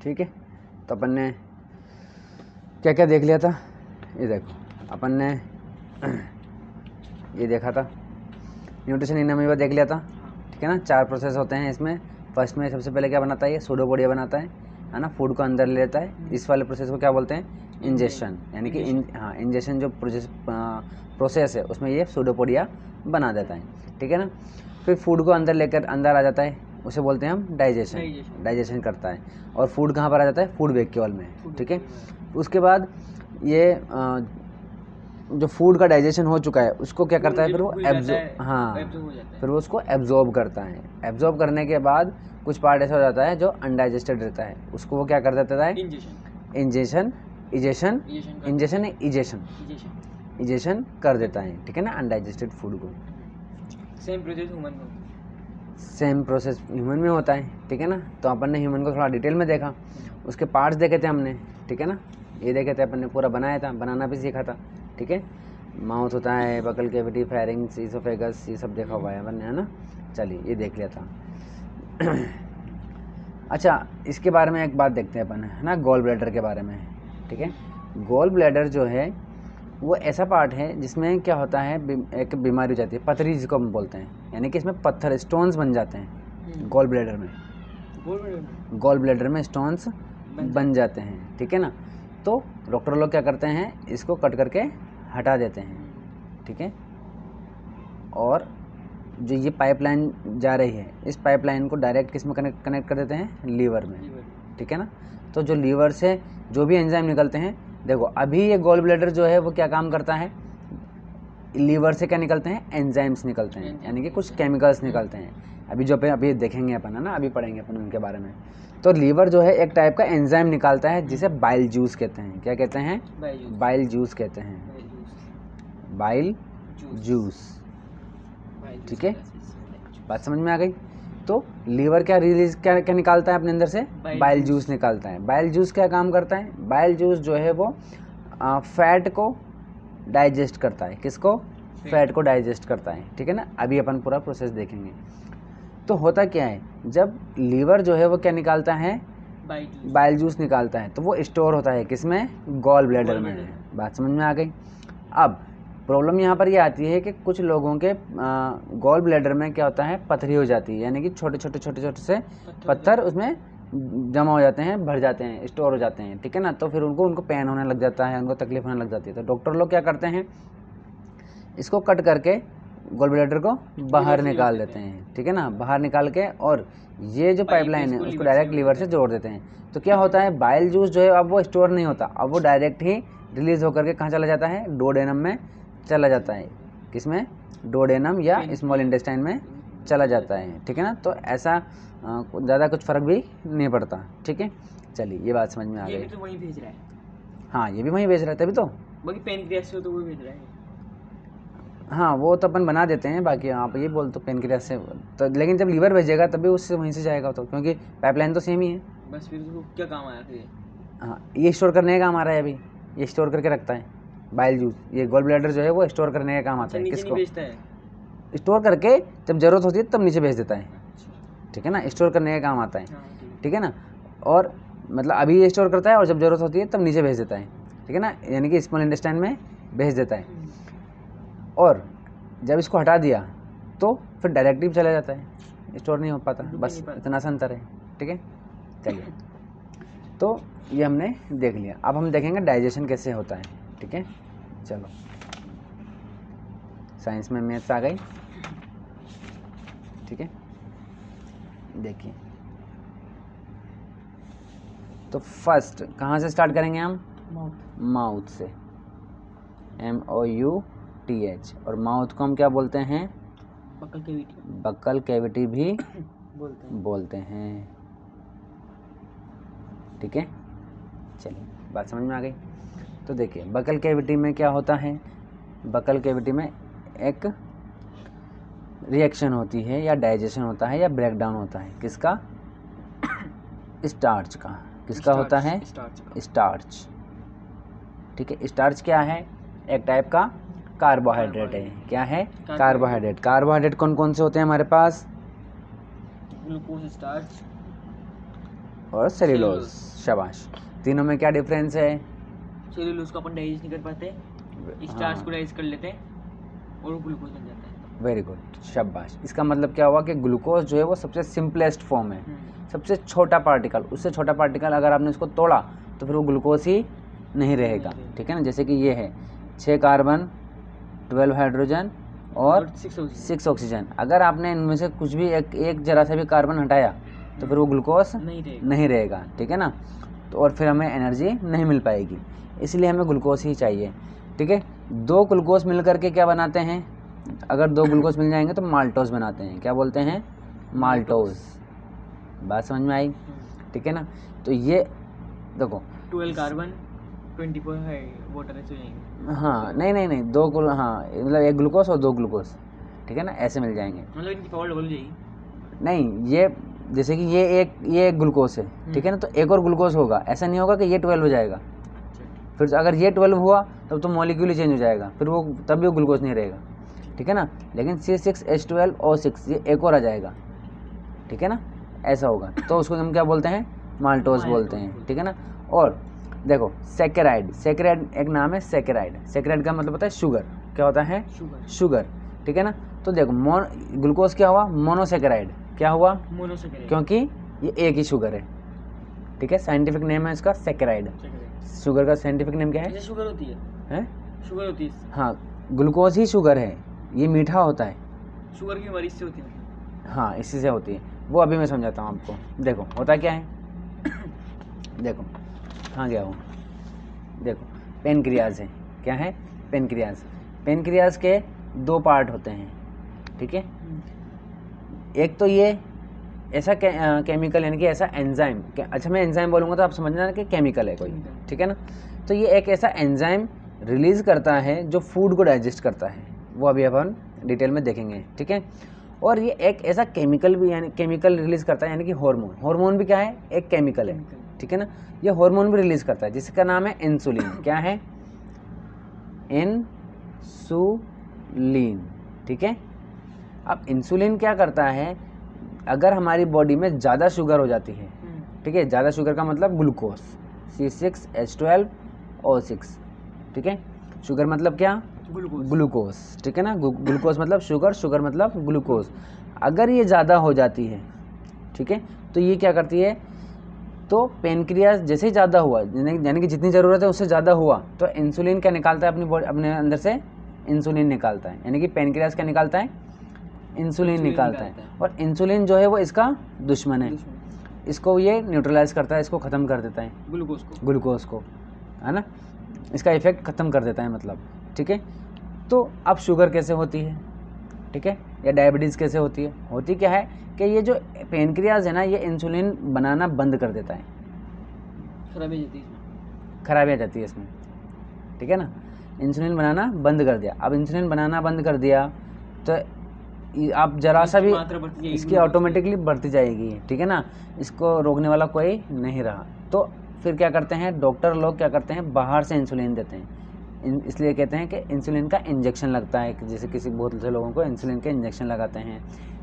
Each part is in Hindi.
ठीक है, तो अपन ने क्या क्या देख लिया था, ये देखो अपन ने ये देखा था न्यूट्रिशन इन अमीबा देख लिया था, ठीक है ना। 4 प्रोसेस होते हैं इसमें। फर्स्ट में सबसे पहले क्या बनाता है, ये सूडोपोडिया बनाता है ना, फूड को अंदर ले लेता है। इस वाले प्रोसेस को क्या बोलते हैं, इंजेशन, यानी कि इंजेशन जो प्रोसेस है उसमें ये सूडोपोडिया बना देता है, ठीक है ना। फिर फूड को अंदर लेकर अंदर आ जाता है, उसे बोलते हैं हम डाइजेशन करता है। और फूड कहाँ पर आ जाता है, फूड वैक्यूल में, ठीक है। उसके बाद ये जो फूड का डाइजेशन हो चुका है उसको क्या करता है, फिर वो फिर वो उसको एब्जॉर्ब करता है। एब्जॉर्ब करने के बाद कुछ पार्ट ऐसा हो जाता है जो अनडाइजेस्टेड रहता है, उसको वो क्या कर देता है, इजेशन कर देता है, ठीक है ना, अनडाइजेस्टेड फूड को। सेम प्रोसेस ह्यूमन में होता है, ठीक है ना। तो अपन ने ह्यूमन को थोड़ा डिटेल में देखा, उसके पार्ट्स देखे थे हमने, ठीक है ना। ये देखे थे अपन ने, पूरा बनाया था, बनाना भी सीखा था, ठीक है। माउथ होता है, बकल कैविटी, फेरिंग्स, ईसोफेगस, ये सब देखा हुआ है अपन ने, है ना। चलिए ये देख लिया था। अच्छा, इसके बारे में एक बात देखते हैं अपन, है ना, गॉल ब्लैडर के बारे में, ठीक है। गॉल ब्लैडर जो है वो ऐसा पार्ट है जिसमें क्या होता है, एक बीमारी हो जाती है, पथरी जिसको हम बोलते हैं, यानी कि इसमें पत्थर, स्टोन्स बन जाते हैं गॉल ब्लैडर में स्टोन्स बन जाते हैं, ठीक है ना। तो डॉक्टर लोग क्या करते हैं, इसको कट करके हटा देते हैं, ठीक है। और जो ये पाइपलाइन जा रही है, इस पाइपलाइन को डायरेक्ट किस में कनेक्ट कर देते हैं, लीवर में, ठीक है ना। तो जो लीवर से जो भी एंजाइम निकलते हैं, देखो अभी ये गॉल ब्लैडर जो है वो क्या काम करता है, लीवर से क्या निकलते हैं, एंजाइम्स निकलते हैं, यानी कि कुछ केमिकल्स निकलते हैं। अभी देखेंगे अपन, है ना, अभी पढ़ेंगे अपन उनके बारे में। तो लीवर जो है एक टाइप का एंजाइम निकालता है जिसे बाइल जूस कहते हैं। क्या कहते हैं, बाइल जूस कहते हैं, बाइल जूस, ठीक है। बात समझ में आ गई। तो लीवर क्या निकालता है अपने अंदर से, बाइल जूस निकालता है। बाइल जूस क्या काम करता है, बाइल जूस जो है वो फैट को डाइजेस्ट करता है, किसको, फैट को डाइजेस्ट करता है, ठीक है ना। अभी अपन पूरा प्रोसेस देखेंगे। तो होता क्या है, जब लीवर जो है वो क्या निकालता है, बाइल जूस निकालता है, तो वो स्टोर होता है किसमें, गॉल ब्लैडर में। बात समझ में आ गई। अब प्रॉब्लम यहाँ पर ये आती है कि कुछ लोगों के गॉल ब्लैडर में क्या होता है, पथरी हो जाती है, यानी कि छोटे छोटे से पत्थर उसमें जमा हो जाते हैं, भर जाते हैं, स्टोर हो जाते हैं, ठीक है ना। तो फिर उनको पेन होने लग जाता है, उनको तकलीफ होने लग जाती है। तो डॉक्टर लोग क्या करते हैं, इसको कट करके गॉल ब्लैडर को बाहर निकाल देते हैं, ठीक है ना, बाहर निकाल के, और ये जो पाइपलाइन है उसको डायरेक्ट लीवर से जोड़ देते हैं। तो क्या होता है, बाइल जूस जो है अब वो स्टोर नहीं होता, अब वो डायरेक्ट ही रिलीज होकर के कहाँ चला जाता है, डोडेनम में चला जाता है, किसमें, डोडेनम या स्मॉल इंटेस्टाइन में चला जाता है, ठीक है ना। तो ऐसा ज़्यादा कुछ फ़र्क भी नहीं पड़ता, ठीक है। चलिए ये बात समझ में आ गई। ये भी तो वहीं भेज रहा है, हाँ ये भी वहीं भेज रहा है, तभी तो बाकी पेनक्रियास से तो वो भेज रहा है। हाँ वो तो अपन बना देते हैं, बाकी आप ये बोल तो पेनक्रियास से, तो लेकिन जब लीवर भेजेगा तभी उससे वहीं से जाएगा, तो क्योंकि पाइपलाइन तो सेम ही है। बस फिर उसको क्या काम आया फिर, हाँ ये स्टोर करने का काम आ रहा है, अभी ये स्टोर करके रखता है बाइल जूस, ये गॉल ब्लैडर जो है वो स्टोर करने का काम आता है, किसको, भेजता है, स्टोर करके जब ज़रूरत होती है तब नीचे भेज देता है, ठीक है ना, स्टोर करने का काम आता है, ठीक है ना। और मतलब अभी ये स्टोर करता है और जब ज़रूरत होती है तब नीचे भेज देता है, ठीक है ना, यानी कि स्मॉल इंटेस्टाइन में भेज देता है। और जब इसको हटा दिया तो फिर डायरेक्टली चला जाता है, स्टोर नहीं हो पाता, बस इतना सा अंतर है, ठीक है। चलिए तो ये हमने देख लिया, अब हम देखेंगे डाइजेशन कैसे होता है, ठीक है। चलो साइंस में मैथ्स आ गई, ठीक है। देखिए तो फर्स्ट कहाँ से स्टार्ट करेंगे हम, माउथ से, MOUTH, और माउथ को हम क्या बोलते हैं, बक्कल कैविटी भी बोलते हैं, ठीक है। चलिए बात समझ में आ गई। तो देखिए बक्कल कैविटी में क्या होता है, बक्कल कैविटी में एक रिएक्शन होती है या डाइजेशन होता है या ब्रेकडाउन होता है, किसका, स्टार्च का, किसका होता है, स्टार्च, ठीक है। स्टार्च क्या है, एक टाइप का कार्बोहाइड्रेट है, क्या है, कार्बोहाइड्रेट। कार्बोहाइड्रेट कौन कौन से होते हैं हमारे पास, ग्लूकोज, स्टार्च और सेल्यूलोज, शाबाश। तीनों में क्या डिफरेंस है? सेलुलोज को अपन डाइजेस्ट नहीं कर पाते, स्टार्च को डाइजेस्ट कर लेते हैं और वो ग्लूकोज बन जाता है। वेरी गुड, शाबाश। इसका मतलब क्या हुआ कि ग्लूकोज जो है वो सबसे सिंपलेस्ट फॉर्म है, सबसे छोटा पार्टिकल। उससे छोटा पार्टिकल अगर आपने इसको तोड़ा तो फिर वो ग्लूकोज ही नहीं रहेगा, ठीक है ना। जैसे कि ये है 6 कार्बन 12 हाइड्रोजन और 6 ऑक्सीजन। अगर आपने इनमें से कुछ भी एक जरा सा भी कार्बन हटाया तो फिर वो ग्लूकोज नहीं रहेगा, ठीक है ना। तो और फिर हमें एनर्जी नहीं मिल पाएगी, इसलिए हमें ग्लूकोज ही चाहिए, ठीक है। 2 ग्लूकोज मिल करके क्या बनाते हैं? अगर 2 ग्लूकोज मिल जाएंगे तो माल्टोज बनाते हैं। क्या बोलते हैं? माल्टोज। बात समझ में आई, ठीक है ना। तो ये देखो 12 कार्बन 24 है वाटर हो जाएंगे। हाँ नहीं 2 हाँ मतलब 1 ग्लूकोज और 2 ग्लूकोज, ठीक है ना, ऐसे मिल जाएंगे। मतलब इनकी पावर डबल हो जाएगी। नहीं, ये जैसे कि ये एक ग्लूकोज है, ठीक है ना, तो एक और ग्लूकोज होगा। ऐसा नहीं होगा कि ये 12 हो जाएगा। फिर अगर ये 12 हुआ तब तो मॉलिक्यूल ही चेंज हो जाएगा, फिर वो तब भी वो ग्लूकोज नहीं रहेगा, ठीक है ना। लेकिन C6H12O6 ये एक और आ जाएगा, ठीक है ना, ऐसा होगा। तो उसको हम क्या बोलते हैं? माल्टोज बोलते हैं, ठीक है ना। और देखो सैकेराइड एक नाम है सैकेराइड का मतलब होता है शुगर। क्या होता है? शुगर, ठीक है ना। तो देखो ग्लूकोज क्या हुआ? मोनोसैकेराइड। क्या हुआ? मोनोसैकेराइड, क्योंकि ये एक ही शुगर है, ठीक है। साइंटिफिक नेम है इसका सैकेराइड। शुगर का साइंटिफिक नेम क्या है? शुगर होती है, शुगर होती है। हाँ, ग्लूकोज ही शुगर है, ये मीठा होता है। शुगर की बीमारी इससे होती है। हाँ, इसी से होती है, वो अभी मैं समझाता हूँ आपको। देखो होता क्या है, देखो कहाँ गया हूँ, देखो पेनक्रियाज है। क्या है? पेनक्रियाज के 2 पार्ट होते हैं, ठीक है। एक तो ये ऐसा केमिकल यानी कि ऐसा एंजाइम, अच्छा मैं एंजाइम बोलूँगा तो आप समझना कि केमिकल है कोई, ठीक है ना। तो ये एक ऐसा एंजाइम रिलीज़ करता है जो फूड को डाइजेस्ट करता है, वो अभी अपन डिटेल में देखेंगे, ठीक है। और ये एक ऐसा केमिकल भी यानी केमिकल रिलीज़ करता है, यानी कि हार्मोन भी क्या है? एक केमिकल है, ठीक है ना। ये हार्मोन भी रिलीज़ करता है जिसका नाम है इंसुलिन। क्या है? इंसुलिन, ठीक है। अब इंसुलिन क्या करता है? अगर हमारी बॉडी में ज़्यादा शुगर हो जाती है, ठीक है, ज़्यादा शुगर का मतलब ग्लूकोज C6H12O6, ठीक है। शुगर मतलब क्या? ग्लूकोज, ठीक है ना। ग्लूकोज मतलब शुगर मतलब ग्लूकोज। अगर ये ज़्यादा हो जाती है, ठीक है, तो ये क्या करती है? तो पेनक्रियाज जैसे ही ज़्यादा हुआ यानी कि जितनी ज़रूरत है उससे ज़्यादा हुआ तो इंसुलिन क्या निकालता है? अपने अंदर से इंसुलिन निकालता है, यानी कि पेनक्रियाज क्या निकालता है? इंसुलिन निकालता है। और इंसुलिन जो है वो इसका दुश्मन है, इसको ये न्यूट्रलाइज करता है, इसको ख़त्म कर देता है, ग्लूकोज को, है ना, इसका इफेक्ट ख़त्म कर देता है मतलब, ठीक है। तो अब शुगर कैसे होती है, ठीक है, या डायबिटीज़ कैसे होती है? होती क्या है कि ये जो पेनक्रियाज है ना, ये इंसुलिन बनाना बंद कर देता है, खराबी आ जाती है इसमें, ठीक है ना। इंसुलिन बनाना बंद कर दिया। अब इंसुलिन बनाना बंद कर दिया तो आप जरा सा भी इसकी ऑटोमेटिकली बढ़ती जाएगी, ठीक है ना, इसको रोकने वाला कोई नहीं रहा। तो फिर क्या करते हैं डॉक्टर लोग? क्या करते हैं? बाहर से इंसुलिन देते हैं। इसलिए कहते हैं कि इंसुलिन का इंजेक्शन लगता है, जैसे किसी बहुत से लोगों को इंसुलिन के इंजेक्शन लगाते हैं,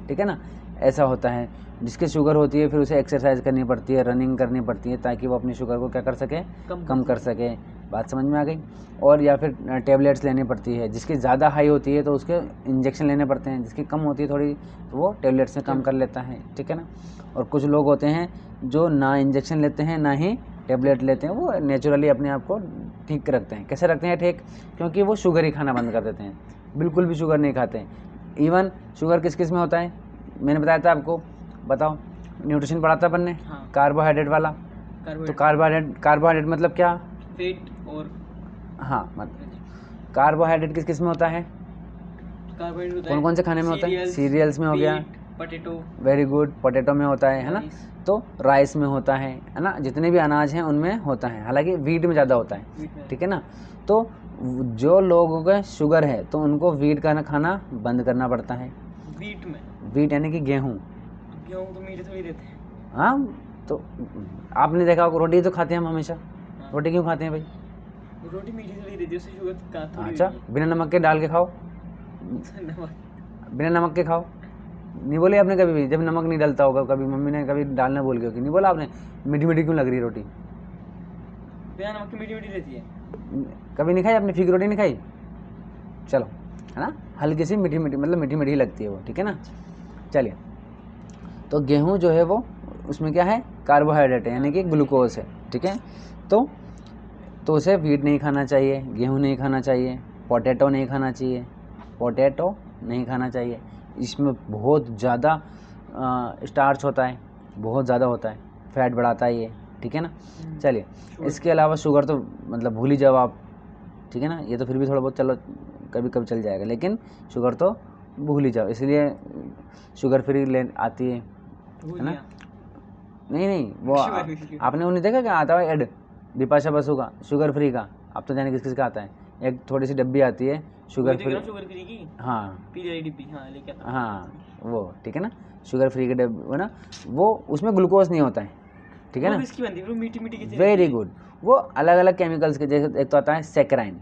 ठीक है ना, ऐसा होता है। जिसकी शुगर होती है फिर उसे एक्सरसाइज करनी पड़ती है, रनिंग करनी पड़ती है, ताकि वो अपनी शुगर को क्या कर सके? कम कर सके। बात समझ में आ गई? और या फिर टेबलेट्स लेनी पड़ती है। जिसकी ज़्यादा हाई होती है तो उसके इंजेक्शन लेने पड़ते हैं, जिसकी कम होती है थोड़ी तो वो टेबलेट्स में कम कर लेता है, ठीक है ना। और कुछ लोग होते हैं जो ना इंजेक्शन लेते हैं ना ही टेबलेट लेते हैं, वो नेचुरली अपने आप को ठीक रखते हैं। कैसे रखते हैं ठीक? क्योंकि वो शुगर ही खाना बंद कर देते हैं, बिल्कुल भी शुगर नहीं खाते हैं। इवन शुगर किस किस में होता है? मैंने बताया था आपको, बताओ, न्यूट्रिशन पढ़ा था अपन ने, कार्बोहाइड्रेट वाला। तो कार्बोहाइड्रेट मतलब क्या? फैट और हाँ, मतलब कार्बोहाइड्रेट किस किस में होता है? कौन कौन से खाने में होता है? सीरियल्स में हो गया, पोटैटो, वेरी गुड, पोटैटो में होता है ना, तो राइस में होता है ना, जितने भी अनाज हैं उनमें होता है, हालांकि वीट में ज़्यादा होता है, ठीक है ना। तो जो लोगों का शुगर है तो उनको वीट का खाना बंद करना पड़ता है। वीट यानी कि गेहूँ तो मीठे थोड़ी देते हैं। हाँ, तो आपने देखा होगा रोटी तो खाते हैं हम हमेशा, रोटी क्यों खाते हैं भाई? रोटी मीठी थोड़ी देती है, उससे शुगर का थोड़ी। अच्छा, बिना नमक के डाल के खाओ, बिना नमक के खाओ, नहीं बोले आपने कभी भी? जब नमक नहीं डलता होगा, कभी मम्मी ने कभी डालना बोल के नहीं बोला आपने मीठी मीठी क्यों लग रही है रोटी? बिना नमक की मीठी मीठी रहती है। कभी नहीं खाई आपने? फिग रोटी नहीं खाई? चलो, है ना, हल्की सी मीठी मीठी, मतलब मीठी मीठी लगती है वो, ठीक है ना। चलिए, तो गेहूँ जो है वो, उसमें क्या है, कार्बोहाइड्रेट है, यानी कि ग्लूकोज है, ठीक है। तो उसे व्हीट नहीं खाना चाहिए, गेहूँ नहीं खाना चाहिए, पोटैटो नहीं खाना चाहिए, पोटैटो नहीं खाना चाहिए। इसमें बहुत ज़्यादा स्टार्च होता है, बहुत ज़्यादा होता है, फैट बढ़ाता है ये, ठीक है ना। चलिए, इसके अलावा शुगर तो मतलब भूल ही जाओ आप, ठीक है ना। ये तो फिर भी थोड़ा बहुत चलो कभी कभी चल जाएगा, लेकिन शुगर तो भूल ही जाओ। इसलिए शुगर फ्री ले आती है ना। नहीं, वो आपने वो नहीं देखा क्या आता है एड बिपाशा बसु का, शुगर फ्री का? आप तो जाने किस का आता है, एक थोड़ी सी डब्बी आती है शुगर फ्री की। हाँ, पीली डिब्बी, हाँ लेके आता हूँ। हाँ वो, ठीक है ना, शुगर फ्री के डब्बी ना, वो उसमें ग्लूकोज नहीं होता है, ठीक है ना। किसकी बनती है? मीठी मीठी किसी वेरी गुड। वो अलग अलग केमिकल्स के, जैसे एक तो आता है सेक्राइन,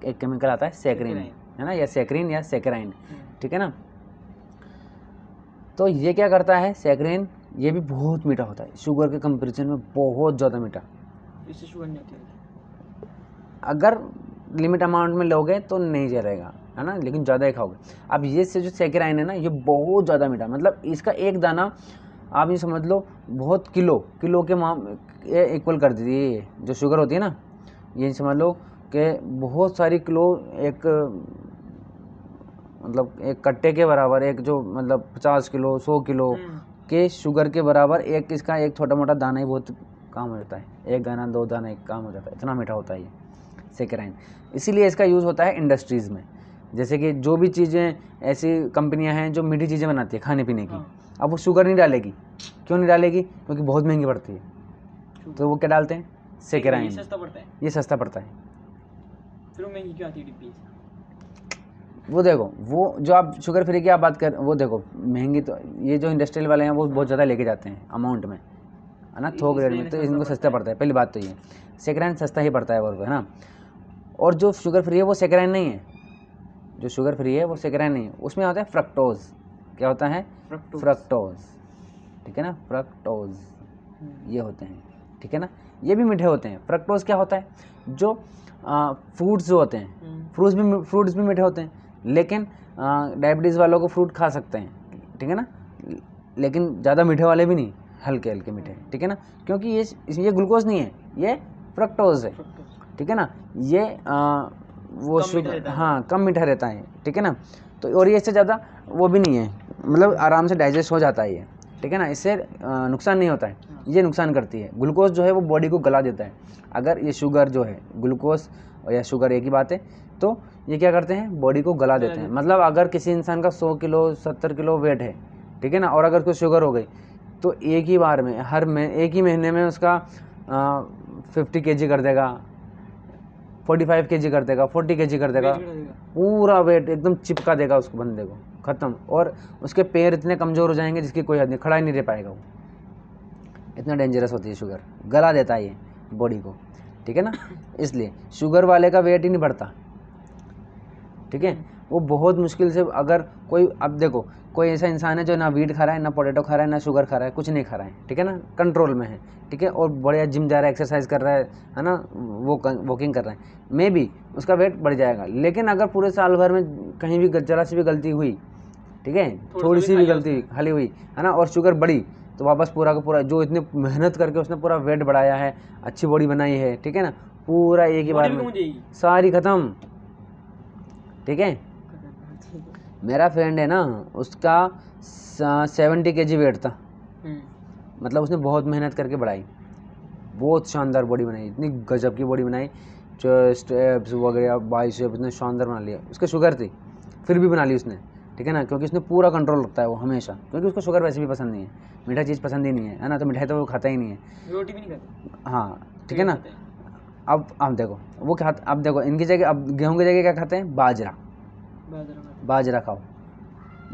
एक केमिकल आता है सेक्रिन, है ना, या सेक्रिन या सेक्राइन, ठीक है ना। तो ये क्या करता है सेक्रिन, ये भी बहुत मीठा होता है, शुगर के कंपैरिजन में बहुत ज़्यादा मीठा। इससे शुगर नहीं होती, अगर लिमिट अमाउंट में लोगे तो नहीं चलेगा, है ना, लेकिन ज़्यादा ही खाओगे। अब ये से जो सेक्राइन है ना, ये बहुत ज़्यादा मीठा, मतलब इसका एक दाना आप ये समझ लो बहुत किलो के इक्वल कर दीजिए। ये जो शुगर होती है ना, ये समझ लो कि बहुत सारी किलो, एक मतलब एक कट्टे के बराबर, एक जो मतलब 50 किलो 100 किलो के शुगर के बराबर एक इसका एक छोटा मोटा दाना ही बहुत काम हो जाता है, एक दाना 2 दाना एक काम हो जाता है, इतना मीठा होता है ये सेक्राइन। इसीलिए इसका यूज़ होता है इंडस्ट्रीज़ में, जैसे कि जो भी चीज़ें, ऐसी कंपनियां हैं जो मीठी चीज़ें बनाती है खाने पीने की, अब वो शुगर नहीं डालेगी। क्यों नहीं डालेगी? क्योंकि बहुत महंगी पड़ती है, तो वो क्या डालते हैं, सेक्राइन। ये सस्ता पड़ता है। फिर महंगी क्यों आती है डिब्बी? वो देखो, वो जो आप शुगर फ्री की आप बात कर, वो देखो महंगी, तो ये जो इंडस्ट्रियल वाले हैं वो बहुत ज़्यादा लेके जाते हैं अमाउंट में, है ना, थोक रेट में, तो इनको सस्ता पड़ता है। पहली बात तो ये सेक्राइन सस्ता ही पड़ता है और, है ना। और जो शुगर फ्री है वो सेक्राइन नहीं है, जो शुगर फ्री है वो सेक्राइन नहीं है, उसमें होता है फ्रक्टोज। क्या होता है? फ्रक्टोज, ठीक है ना, फ्रक्टोज ये होते हैं, ठीक है ना। ये भी मीठे होते हैं। फ्रक्टोज क्या होता है? जो फ्रूट्स जो होते हैं, फ्रूट्स भी मीठे होते हैं, लेकिन डायबिटीज़ वालों को फ्रूट खा सकते हैं, ठीक है ना, लेकिन ज़्यादा मीठे वाले भी नहीं, हल्के हल्के मीठे, ठीक है ना, क्योंकि ये ग्लूकोज नहीं है, ये फ्रक्टोज है, ठीक है ना। ये वो शुगर, हाँ, कम मीठा रहता है, ठीक है ना। तो और ये इससे ज़्यादा वो भी नहीं है, मतलब आराम से डाइजेस्ट हो जाता है ये, ठीक है ना, इससे नुकसान नहीं होता है। ये नुकसान करती है, ग्लूकोज जो है वो बॉडी को गला देता है। अगर ये शुगर जो है, ग्लूकोज या शुगर एक ही बात है, तो ये क्या करते हैं, बॉडी को गला देते हैं। मतलब अगर किसी इंसान का 100 किलो 70 किलो वेट है, ठीक है ना, और अगर कोई शुगर हो गई, तो एक ही बार में एक ही महीने में उसका 50 kg कर देगा, 45 kg कर देगा, 40 kg कर देगा, पूरा वेट एकदम चिपका देगा उसको, बंदे को, ख़त्म। और उसके पैर इतने कमज़ोर हो जाएंगे जिसकी कोई हद नहीं, खड़ा ही नहीं रह पाएगा वो, इतना डेंजरस होती है शुगर, गला देता है ये बॉडी को, ठीक है ना। इसलिए शुगर वाले का वेट ही नहीं बढ़ता, ठीक है। वो बहुत मुश्किल से, अगर कोई, अब देखो कोई ऐसा इंसान है जो ना वीट खा रहा है, ना पोटैटो खा रहा है, ना शुगर खा रहा है, कुछ नहीं खा रहा है, ठीक है ना, कंट्रोल में है, ठीक है, और बढ़िया जिम जा रहा है, एक्सरसाइज कर रहा है ना, वो वॉकिंग कर रहा है, मे बी उसका वेट बढ़ जाएगा। लेकिन अगर पूरे साल भर में कहीं भी जरा सी भी गलती हुई, ठीक है, थोड़ी सी भी गलती खाली हुई, है ना, और शुगर बढ़ी, तो वापस पूरा का पूरा जो इतने मेहनत करके उसने पूरा वेट बढ़ाया है, अच्छी बॉडी बनाई है, ठीक है ना, पूरा एक ही बार में सारी ख़त्म, ठीक है। मेरा फ्रेंड है ना, उसका 70 kg वेट था, मतलब उसने बहुत मेहनत करके बढ़ाई, बहुत शानदार बॉडी बनाई, इतनी गजब की बॉडी बनाई, चेस्ट एब्स वगैरह बाइसेप इतने शानदार बना लिया। उसके शुगर थी, फिर भी बना ली उसने, ठीक है ना, क्योंकि उसने पूरा कंट्रोल रखता है वो हमेशा, क्योंकि उसको शुगर वैसे भी पसंद नहीं है, मीठा चीज़ पसंद ही नहीं है ना, तो मिठाई तो वो खाता ही नहीं है, रोटी भी नहीं खाता, हाँ, ठीक है ना। अब देखो वो क्या, अब देखो इनकी जगह, अब गेहूँ की जगह क्या खाते हैं, बाजरा खाओ,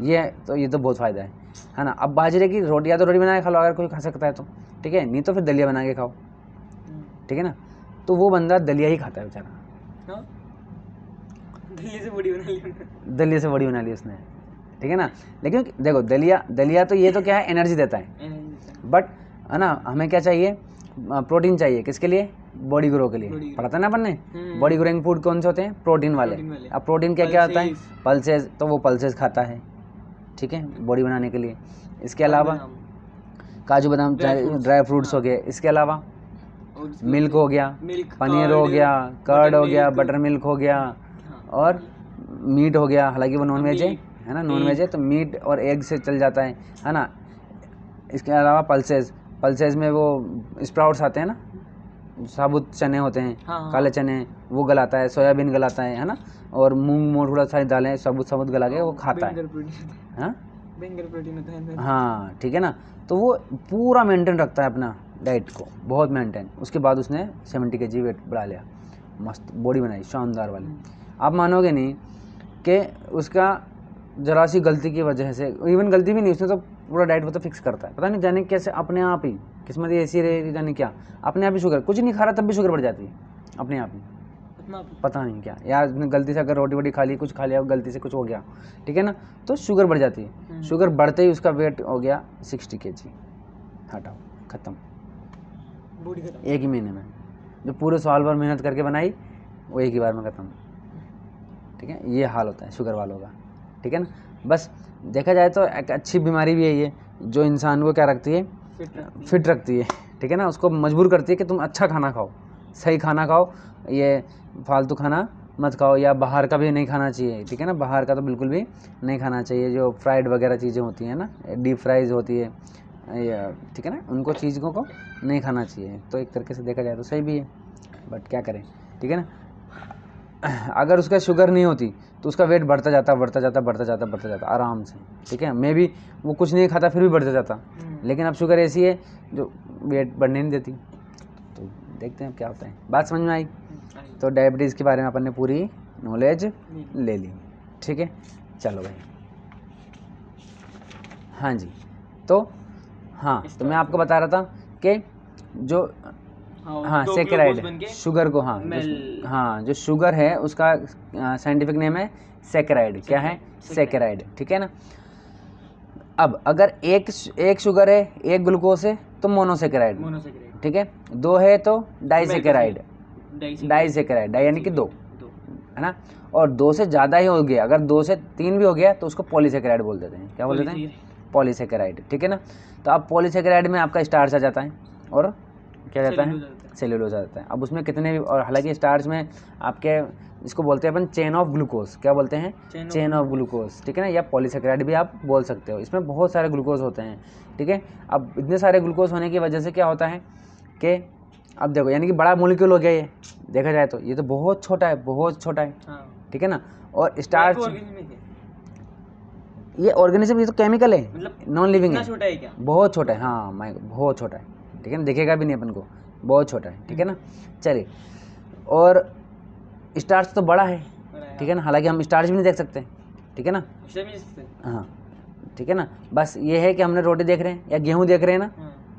ये तो बहुत फ़ायदा है ना। अब बाजरे की रोटी, या तो रोटी बना के खा लो अगर कोई खा सकता है तो, ठीक है, नहीं तो फिर दलिया बना के खाओ, ठीक है ना। तो वो बंदा दलिया ही खाता है बेचारा, दलिया से बड़ी बना ली उसने, ठीक है ना। लेकिन देखो दलिया तो ये तो क्या है, एनर्जी देता है, बट है ना, हमें क्या चाहिए, प्रोटीन चाहिए किसके लिए? बॉडी ग्रो के लिए। Body पढ़ा था ना अपन ने, बॉडी ग्रोइंग फूड कौन से होते हैं? प्रोटीन वाले। प्रोटीन वाले। अब प्रोटीन क्या क्या होता है? Pulses। पल्सेस, तो वो पल्सेस खाता है, ठीक है, बॉडी बनाने के लिए। इसके अलावा काजू बादाम, ड्राई फ्रूट्स हो गए। इसके अलावा मिल्क हो गया, पनीर हो गया, कर्ड हो गया, बटर मिल्क हो गया, और मीट हो गया। हालांकि वो नॉन वेज है ना, नॉन वेज है तो मीट और एग से चल जाता है ना। इसके अलावा पल्सेस में वो स्प्राउट्स आते हैं ना, साबुत चने होते हैं, काले चने, वो गलाता है, सोयाबीन गलाता है ना, और मूंग मोटूड़ा सारी दालें साबुत गला के वो खाता है। हाँ प्रोटीन होता है। हाँ, ठीक है ना। तो वो पूरा मेंटेन रखता है अपना डाइट को, बहुत मेंटेन। उसके बाद उसने 70 kg वेट बढ़ा लिया, मस्त बॉडी बनाई शानदार वाली। आप मानोगे नहीं कि उसका जरा सी गलती की वजह से, इवन गलती भी नहीं, उसने तो पूरा डाइट वो तो फिक्स करता है, पता नहीं जाने कैसे अपने आप ही, किस्मत ऐसी रहेगी जाने क्या, अपने आप ही शुगर, कुछ नहीं खा रहा तब भी शुगर बढ़ जाती है अपने आप ही, पता नहीं क्या, या उसने गलती से अगर रोटी वोटी खा ली, कुछ खा लिया, गलती से कुछ हो गया, ठीक है ना, तो शुगर बढ़ जाती है। शुगर बढ़ते ही उसका वेट हो गया 60 kg, हटाओ, ख़त्म, एक ही महीने में। जो पूरे साल भर मेहनत करके बनाई वो एक ही बार में ख़त्म, ठीक है। ये हाल होता है शुगर वालों का, ठीक है ना। बस देखा जाए तो एक अच्छी बीमारी भी है ये, जो इंसान को क्या रखती है? फिट रखती है, ठीक है ना। उसको मजबूर करती है कि तुम अच्छा खाना खाओ, सही खाना खाओ, ये फालतू खाना मत खाओ, या बाहर का भी नहीं खाना चाहिए, ठीक है ना। बाहर का तो बिल्कुल भी नहीं खाना चाहिए, जो फ्राइड वगैरह चीज़ें होती हैं ना, डीप फ्राइज होती है, ठीक है ना, उनको चीज़ों को नहीं खाना चाहिए। तो एक तरीके से देखा जाए तो सही भी है, बट क्या करें, ठीक है ना। अगर उसका शुगर नहीं होती तो उसका वेट बढ़ता जाता आराम से, ठीक है। मैं भी वो कुछ नहीं खाता फिर भी बढ़ता जाता, लेकिन अब शुगर ऐसी है जो वेट बढ़ने नहीं देती। तो देखते हैं क्या होता है। बात समझ में आई? तो डायबिटीज़ के बारे में अपन ने पूरी नॉलेज ले ली, ठीक है। चलो भाई, हाँ जी, तो हाँ, तो मैं आपको बता रहा था कि जो सेकेराइड शुगर को, जो शुगर है उसका साइंटिफिक नेम है सेकेराइड। क्या है? सेकेराइड, ठीक है ना। अब अगर एक शुगर है, एक ग्लूकोज है तो मोनोसेकेराइड, ठीक है। दो है तो डाइसेकेराइड, डाई यानी कि दो, है ना। और दो से ज़्यादा ही हो गया, अगर 2 से 3 भी हो गया तो उसको पॉलीसेकेराइड बोल देते हैं। क्या बोल देते हैं? पॉलीसेकेराइड, ठीक है ना। तो अब पॉलीसेकेराइड में आपका स्टार्च आ जाता है और क्या जाता है? सेल्यूलोज आ जाता है। अब उसमें कितने भी, और हालांकि स्टार्च में आपके इसको बोलते हैं अपन चेन ऑफ ग्लूकोज। क्या बोलते हैं? चेन ऑफ ग्लूकोज, ठीक है ना, या पॉलीसेकेराइड भी आप बोल सकते हो। इसमें बहुत सारे ग्लूकोज होते हैं, ठीक है। अब इतने सारे ग्लूकोज होने की वजह से क्या होता है कि अब देखो, यानी कि बड़ा मॉलिक्यूल हो गया ये, देखा जाए तो ये तो बहुत छोटा है, बहुत छोटा है, ठीक है ना। और स्टार्च, ये ऑर्गेनिज्म, ये तो केमिकल है, मतलब नॉन लिविंग है, छोटा है क्या? बहुत छोटा है, हाँ माइक बहुत छोटा है, ठीक है ना, दिखेगा भी नहीं अपन को, बहुत छोटा है, ठीक है ना। चलिए, और स्टार्च तो बड़ा है, ठीक है ना, हालांकि हम स्टार्च भी नहीं देख सकते, ठीक है ना, हाँ, ठीक है ना। बस ये है कि हमने रोटी देख रहे हैं या गेहूँ देख रहे हैं ना,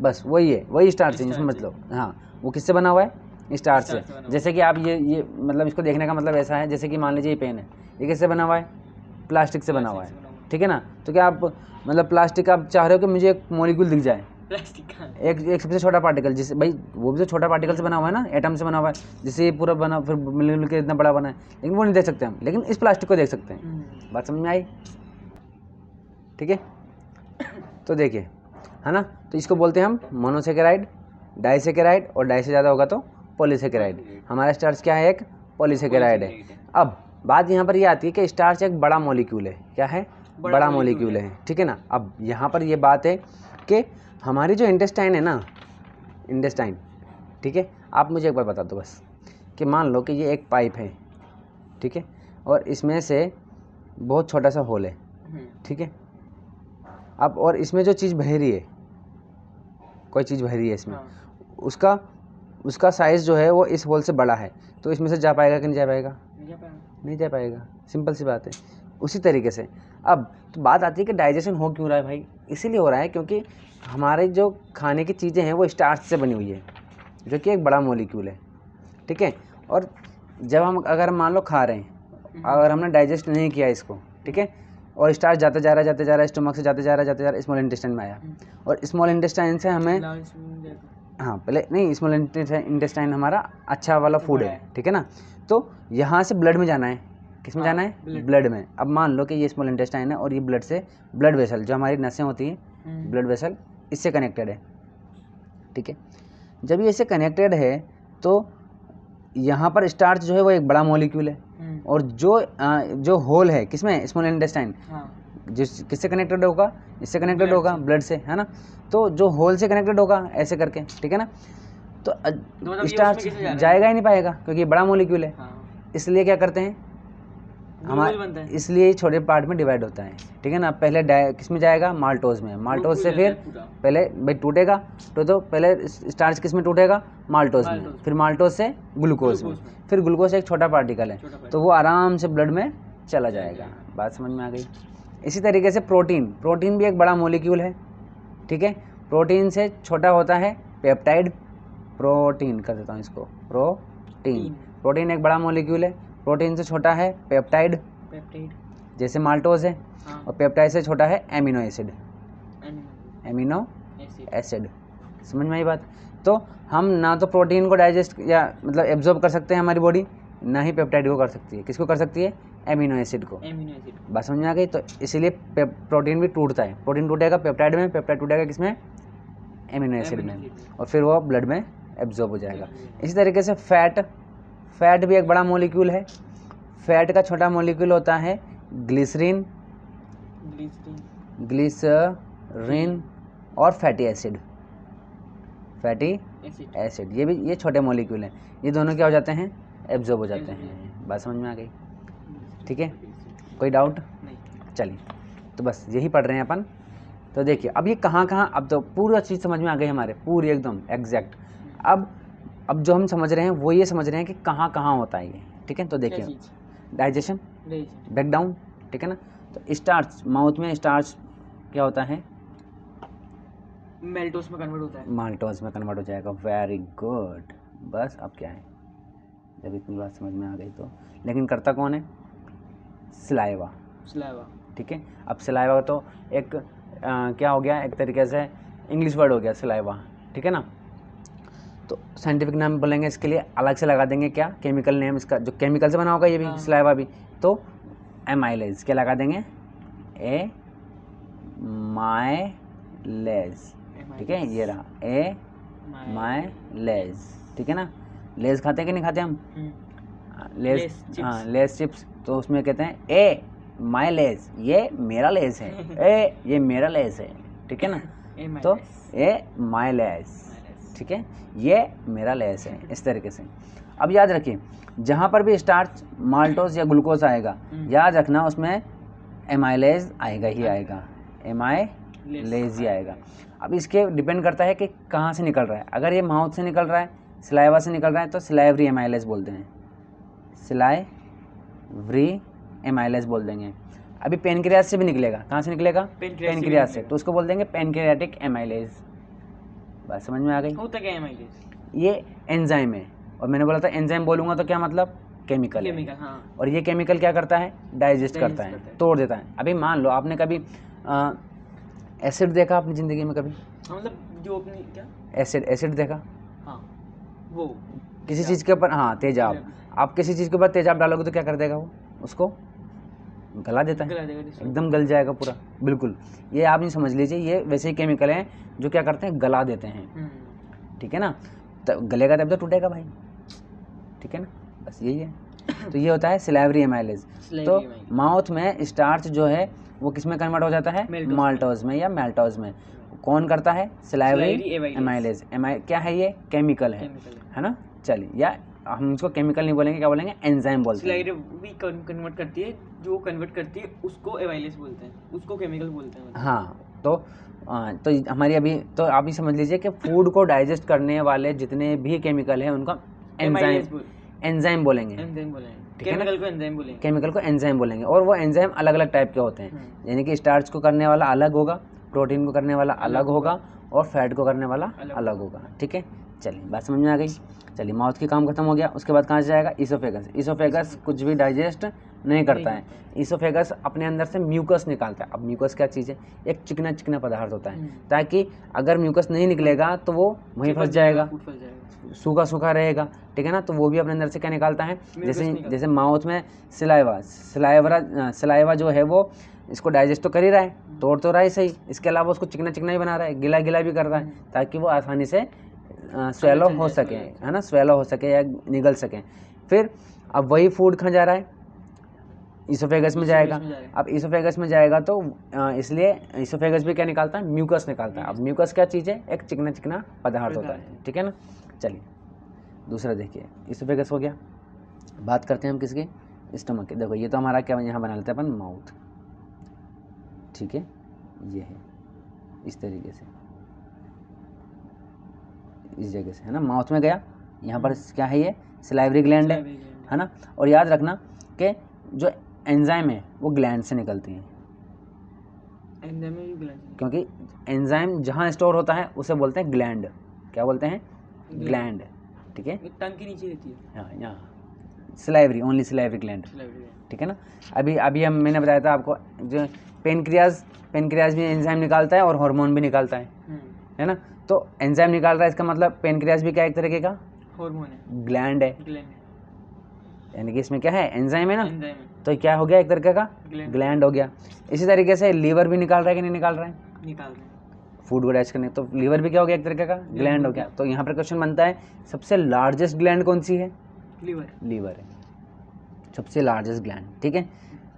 बस वही है, वही स्टार्च है, समझ लो। हाँ, वो किससे बना हुआ है? स्टार्च से। जैसे कि आप ये मतलब इसको देखने का मतलब ऐसा है, जैसे कि मान लीजिए ये पेन है, ये किससे बना हुआ है? प्लास्टिक से बना हुआ है, ठीक है ना। तो क्या आप मतलब प्लास्टिक आप चाह रहे हो कि मुझे एक मॉलिक्यूल दिख जाए, एक सबसे छोटा पार्टिकल, जिससे भाई वो भी तो छोटा पार्टिकल से बना हुआ है ना, एटम से बना हुआ है, जिससे ये पूरा बना, फिर मिल के इतना बड़ा बना है, लेकिन वो नहीं देख सकते हम, लेकिन इस प्लास्टिक को देख सकते हैं। बात समझ में आई? ठीक है, तो देखिए, है ना, तो इसको बोलते हैं हम मोनोसेकेराइड, डाइसेकेराइड, और डाई से ज़्यादा होगा तो पॉलीसेकेराइड। हमारा स्टार्च क्या है? एक पॉलीसेकेराइड है। अब बात यहाँ पर ये आती है कि स्टार्च एक बड़ा मॉलिक्यूल है। क्या है? बड़ा मॉलिक्यूल है, ठीक है ना। अब यहाँ पर ये बात है कि हमारी जो इंटेस्टाइन है ना, इंटेस्टाइन, ठीक है, आप मुझे एक बार बता दो बस, कि मान लो कि ये एक पाइप है, ठीक है, और इसमें से बहुत छोटा सा होल है, ठीक है। अब और इसमें जो चीज़ बह रही है, कोई चीज़ बह रही है इसमें, उसका साइज़ जो है वो इस होल से बड़ा है, तो इसमें से जा पाएगा कि नहीं जा पाएगा? नहीं जा पाएगा, सिंपल सी बात है। उसी तरीके से अब तो बात आती है कि डाइजेशन हो क्यों रहा है भाई? इसीलिए हो रहा है क्योंकि हमारे जो खाने की चीज़ें हैं वो स्टार्च से बनी हुई है, जो कि एक बड़ा मॉलिक्यूल है, ठीक है। और जब हम अगर मान लो खा रहे हैं, अगर हमने डाइजेस्ट नहीं किया इसको, ठीक है, और स्टार्च जाते जा रहा है स्टमक से जाते जा रहा है स्मॉल इंटेस्टाइन में आया, और स्मॉल इंटेस्टाइन से हमें हाँ पहले नहीं, स्मॉल इंटेस्टाइन हमारा अच्छा वाला फूड है, ठीक है ना। तो यहाँ से ब्लड में जाना है, किस में जाना है, ब्लड में। अब मान लो कि ये स्मॉल इंटेस्टाइन है और ये ब्लड से, ब्लड वेसल जो हमारी नसें होती हैं, ब्लड वेसल इससे कनेक्टेड है, ठीक है। जब ये इससे कनेक्टेड है तो यहाँ पर स्टार्च जो है वो एक बड़ा मॉलिक्यूल है, और जो होल है किसमें, स्मॉल इंटेस्टाइन, जिस किससे कनेक्टेड होगा, इससे कनेक्टेड होगा, ब्लड से, है ना। तो जो होल से कनेक्टेड होगा ऐसे करके, ठीक है ना। तो स्टार्च जाएगा ही नहीं पाएगा क्योंकि ये बड़ा मॉलिक्यूल है। इसलिए क्या करते हैं हमारे, इसलिए छोटे पार्ट में डिवाइड होता है, ठीक है ना। पहले किस में जाएगा, माल्टोज में, माल्टोज से फिर पहले भाई टूटेगा तो पहले स्टार्च किस में टूटेगा, माल्टोज में, फिर माल्टोज से ग्लूकोज में, फिर ग्लूकोज एक छोटा पार्टिकल है तो वो आराम से ब्लड में चला जाएगा। बात समझ में आ गई। इसी तरीके से प्रोटीन भी एक बड़ा मॉलिक्यूल है, ठीक है। प्रोटीन से छोटा होता है पेप्टाइड, प्रोटीन कर देता हूँ इसको, प्रोटीन एक बड़ा मॉलिक्यूल है। प्रोटीन से छोटा है पेप्टाइड, जैसे माल्टोज है, और पेप्टाइड से छोटा है एमिनो एसिड। समझ में आई बात। तो हम ना तो प्रोटीन को डाइजेस्ट या मतलब एब्जॉर्ब कर सकते हैं हमारी बॉडी, ना ही पेप्टाइड को कर सकती है। किसको कर सकती है, एमिनो एसिड को। बात समझ में आ गई। तो इसीलिए प्रोटीन भी टूटता है, प्रोटीन टूटेगा पेप्टाइड में, पेप्टाइड टूटेगा किसमें, एमिनो एसिड में, और फिर वो ब्लड में एब्जॉर्ब हो जाएगा। इसी तरीके से फैट भी एक बड़ा मॉलिक्यूल है। फैट का छोटा मॉलिक्यूल होता है ग्लिसरीन और फैटी एसिड। ये छोटे मॉलिक्यूल हैं, ये दोनों क्या हो जाते हैं, एब्जॉर्ब हो जाते हैं। बात समझ में आ गई, ठीक है। कोई डाउट नहीं, चलिए तो बस यही पढ़ रहे हैं अपन। तो देखिए अब ये कहाँ, अब तो पूरा चीज़ समझ में आ गई हमारे, पूरी एकदम एग्जैक्ट। अब जो हम समझ रहे हैं वो ये समझ रहे हैं कि कहाँ होता है ये, ठीक है। तो देखिए डाइजेशन, ब्रेक डाउन, ठीक है ना। तो स्टार्च, माउथ में स्टार्च क्या होता है, माल्टोज में कन्वर्ट हो जाएगा। Very good. बस अब क्या है, जब इतनी बात समझ में आ गई तो, लेकिन करता कौन है, सलाइवा, ठीक है। अब सलाइवा तो एक क्या हो गया, एक तरीके से इंग्लिश वर्ड हो गया सलाइवा, ठीक है ना। तो साइंटिफिक नाम बोलेंगे इसके लिए, अलग से लगा देंगे क्या, केमिकल नेम इसका, जो केमिकल से बना होगा ये भी सलाइवा भी, तो एमाइलेज क्या लगा देंगे, एमाइलेज, ठीक है। ये रहा एमाइलेज, ठीक है ना। लेज खाते हैं कि नहीं खाते हम, लेज, हाँ लेज चिप्स, तो उसमें कहते हैं ए माई लेज, ये मेरा लेज है, ये मेरा लेज है, ठीक है ना। तो ए माई लेज, ठीक है, ये मेरा लेज है, इस तरीके से। अब याद रखिए जहाँ पर भी स्टार्च, माल्टोज या ग्लूकोज आएगा, याद रखना उसमें एमाइलेज आएगा ही आएगा, एमाइलेज ही आएगा। अब इसके डिपेंड करता है कि कहाँ से निकल रहा है। अगर ये माउथ से निकल रहा है, सलाइवा से निकल रहा है, तो सलाइवरी एमाइलेज बोलते हैं, सलाइवरी एमाइलेज बोल देंगे। अभी पेनक्रियास से भी निकलेगा, कहाँ से निकलेगा, पेनक्रियास से, तो उसको बोल देंगे पेनक्रियाटिक एमाइलेज। बात समझ में आ गई। होता क्या एमाइलेज, ये एंजाइम है, और मैंने बोला था एंजाइम बोलूँगा तो क्या मतलब, केमिकल, हाँ। और ये केमिकल क्या करता है, डाइजेस्ट करता है, तोड़ देता है। अभी मान लो आपने कभी एसिड देखा अपनी ज़िंदगी में कभी, मतलब जो अपनी क्या, एसिड देखा, हाँ वो किसी चीज़ के ऊपर, हाँ तेजाब, आप किसी चीज़ के ऊपर तेजाब डालोगे तो क्या कर देगा वो, उसको गला देता है, एकदम गल जाएगा पूरा, बिल्कुल। ये आप नहीं समझ लीजिए, ये वैसे ही केमिकल हैं जो क्या करते हैं, गला देते हैं, ठीक है ना। तो गलेगा तब तो टूटेगा भाई, ठीक है ना, बस यही है। तो ये होता है सिलाइवरी एमाइलेज। तो माउथ में स्टार्च जो है वो किस में कन्वर्ट हो जाता है, माल्टोज में या मेल्टोज में। कौन करता है, सिलाइवरी एमाइलेज। क्या है ये, केमिकल है ना। चलिए, या हम इसको केमिकल नहीं बोलेंगे, क्या बोलेंगे, एंजाइम बोलते हैं। भी कन्वर्ट करती है, जो कन्वर्ट करती है उसको एमाइलेज बोलते हैं, उसको केमिकल बोलते हैं। हाँ, तो हमारी अभी तो आप ही समझ लीजिए कि फूड को डाइजेस्ट करने वाले जितने भी केमिकल हैं उनका एंजाइम बोलेंगे, केमिकल को एंजाइम बोलेंगे। और वो एंजाइम अलग अलग टाइप के होते हैं, यानी कि स्टार्च को करने वाला अलग होगा, प्रोटीन को करने वाला अलग होगा, और फैट को करने वाला अलग होगा, ठीक है। चलिए बात समझ में आ गई। चलिए माउथ की काम खत्म हो गया, उसके बाद कहाँ से जाएगा, ईसोफेगस। ईसोफेगस कुछ भी डाइजेस्ट नहीं करता है। ईसोफेगस अपने अंदर से म्यूकस निकालता है। अब म्यूकस क्या चीज़ है? एक चिकना चिकना पदार्थ होता है, ताकि अगर म्यूकस नहीं निकलेगा तो वो वहीं फंस जाएगा, सूखा सूखा रहेगा, ठीक है ना। तो वो भी अपने अंदर से क्या निकालता है, जैसे माउथ में सलाइवा जो है वो इसको डाइजेस्ट तो कर ही रहा है, तोड़ तो रहा है सही, इसके अलावा उसको चिकना चिकना ही बना रहा है, गिला गिला भी कर रहा है, ताकि वो आसानी से स्वेलो हो सके, है ना, स्वेलो हो सके या निगल सके। फिर अब वही फूड कहाँ जा रहा है? ईसोफेगस में जाएगा। अब ईसोफेगस में जाएगा तो इसलिए ईसोफेगस भी क्या निकालता है? म्यूकस निकालता है। अब म्यूकस क्या चीज़ है? एक चिकना चिकना पदार्थ होता है, ठीक है ना। चलिए दूसरा देखिए, ईसोफेगस हो गया। बात करते हैं हम किसकी? स्टमक की। देखो ये तो हमारा क्या यहाँ बना लेते हैं अपन, माउथ, ठीक है, ये है इस तरीके से, इस जगह से, है ना, माउथ में गया। यहाँ पर क्या है? ये सलाइवरी ग्लैंड है ना। और याद रखना कि जो एंजाइम है वो ग्लैंड से निकलती हैं, क्योंकि एंजाइम जहाँ स्टोर होता है उसे बोलते हैं ग्लैंड। क्या बोलते हैं? ग्लैंड, ठीक है। टंग के नीचे रहती है। हाँ, यहाँ सलाइवरी, ओनली सलाइवरी ग्लैंड, ठीक है ना। अभी मैंने बताया था आपको, जो पेनक्रियाज भी एंजाइम निकालता है और हार्मोन भी निकालता है ना। तो एंजाइम निकाल रहा है, इसका मतलब पेनक्रियाज भी क्या एक तरीके का हार्मोन है, ग्लैंड है, यानी कि इसमें क्या है? एंजाइम है ना। तो क्या हो गया? एक तरीके का ग्लैंड हो गया। इसी तरीके से लीवर भी निकाल रहा है कि नहीं निकाल रहा है? निकाल रहा है, फूड को डाइजेस्ट करने। तो लीवर भी क्या हो गया? एक तरीके का ग्लैंड हो गया। तो यहाँ पर क्वेश्चन बनता है, सबसे लार्जेस्ट ग्लैंड कौन सी है? लीवर है सबसे लार्जेस्ट ग्लैंड, ठीक है।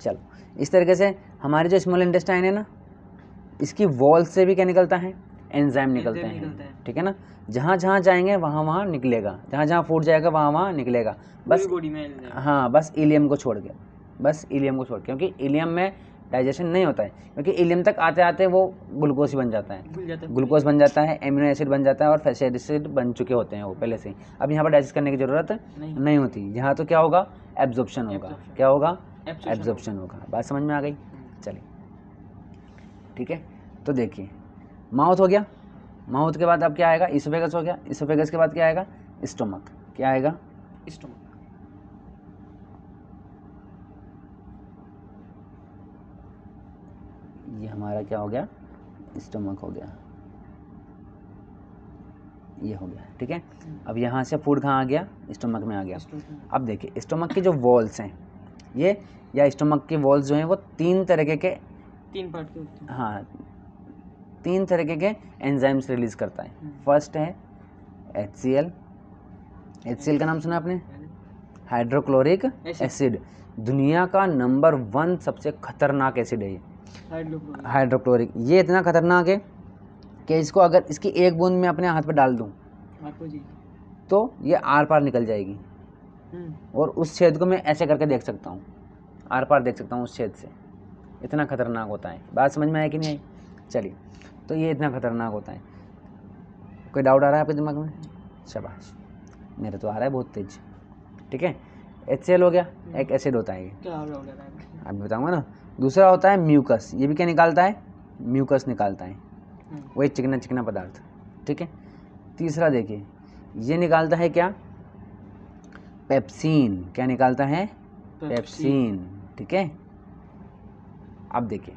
चलो, इस तरीके से हमारे जो स्मॉल इंटेस्टाइन है ना, इसकी वॉल से भी क्या निकलता है? एंजाइम निकलते हैं, ठीक है ना। जहाँ जहाँ जाएंगे वहाँ वहाँ निकलेगा, जहाँ जहाँ फूड जाएगा वहाँ वहाँ निकलेगा, बस बॉडी में। हाँ, बस इलियम को छोड़ के, क्योंकि इलियम में डाइजेशन नहीं होता है, क्योंकि इलियम तक आते आते वो ग्लूकोज ही बन जाता है, ग्लूकोज बन जाता है, एमिनो एसिड बन जाता है और फैटी एसिड बन चुके होते हैं वो पहले से ही। अब यहाँ पर डाइजेस्ट करने की ज़रूरत नहीं होती। यहाँ तो क्या होगा? एब्जॉर्प्शन होगा। क्या होगा? एब्जॉर्प्शन होगा। बात समझ में आ गई? चलिए, ठीक है। तो देखिए, माउथ हो गया। माउथ के बाद अब क्या आएगा? ईसोफेगस हो गया। ईसोफेगस के बाद क्या आएगा? स्टमक। क्या आएगा? स्टमक। ये हमारा क्या हो गया? स्टमक हो गया, ये हो गया, ठीक है। अब यहाँ से फूड कहाँ आ गया? स्टमक में आ गया। अब देखिए, स्टमक की जो वॉल्स हैं ये, या स्टमक की वॉल्स जो हैं वो तीन तरीके के, तीन पार्ट के होते हैं। हाँ, तीन तरीके के एंजाइम्स रिलीज करता है। फर्स्ट है HCl। HCl का नाम सुना आपने? Hydrochloric acid. दुनिया का नंबर 1 सबसे खतरनाक एसिड है ये, हाइड्रोक्लोरिक। ये इतना खतरनाक है कि इसको अगर इसकी एक बूंद मैं अपने हाथ पे डाल दूं तो ये आर पार निकल जाएगी, और उस छेद को मैं ऐसे करके देख सकता हूँ, आर पार देख सकता हूँ उस छेद से। इतना खतरनाक होता है। बात समझ में आया कि नहीं आई? चलिए, तो ये इतना खतरनाक होता है। कोई डाउट आ रहा है आपके दिमाग में? शाबाश, मेरे तो आ रहा है बहुत तेज, ठीक है। HCl हो गया, एक एसिड होता है ये, अभी बताऊँगा ना। दूसरा होता है म्यूकस। ये भी क्या निकालता है? म्यूकस निकालता है, वही चिकना चिकना पदार्थ, ठीक है। तीसरा देखिए, ये निकालता है क्या? पेप्सिन। क्या निकालता है? पेप्सिन, ठीक है। अब देखिए,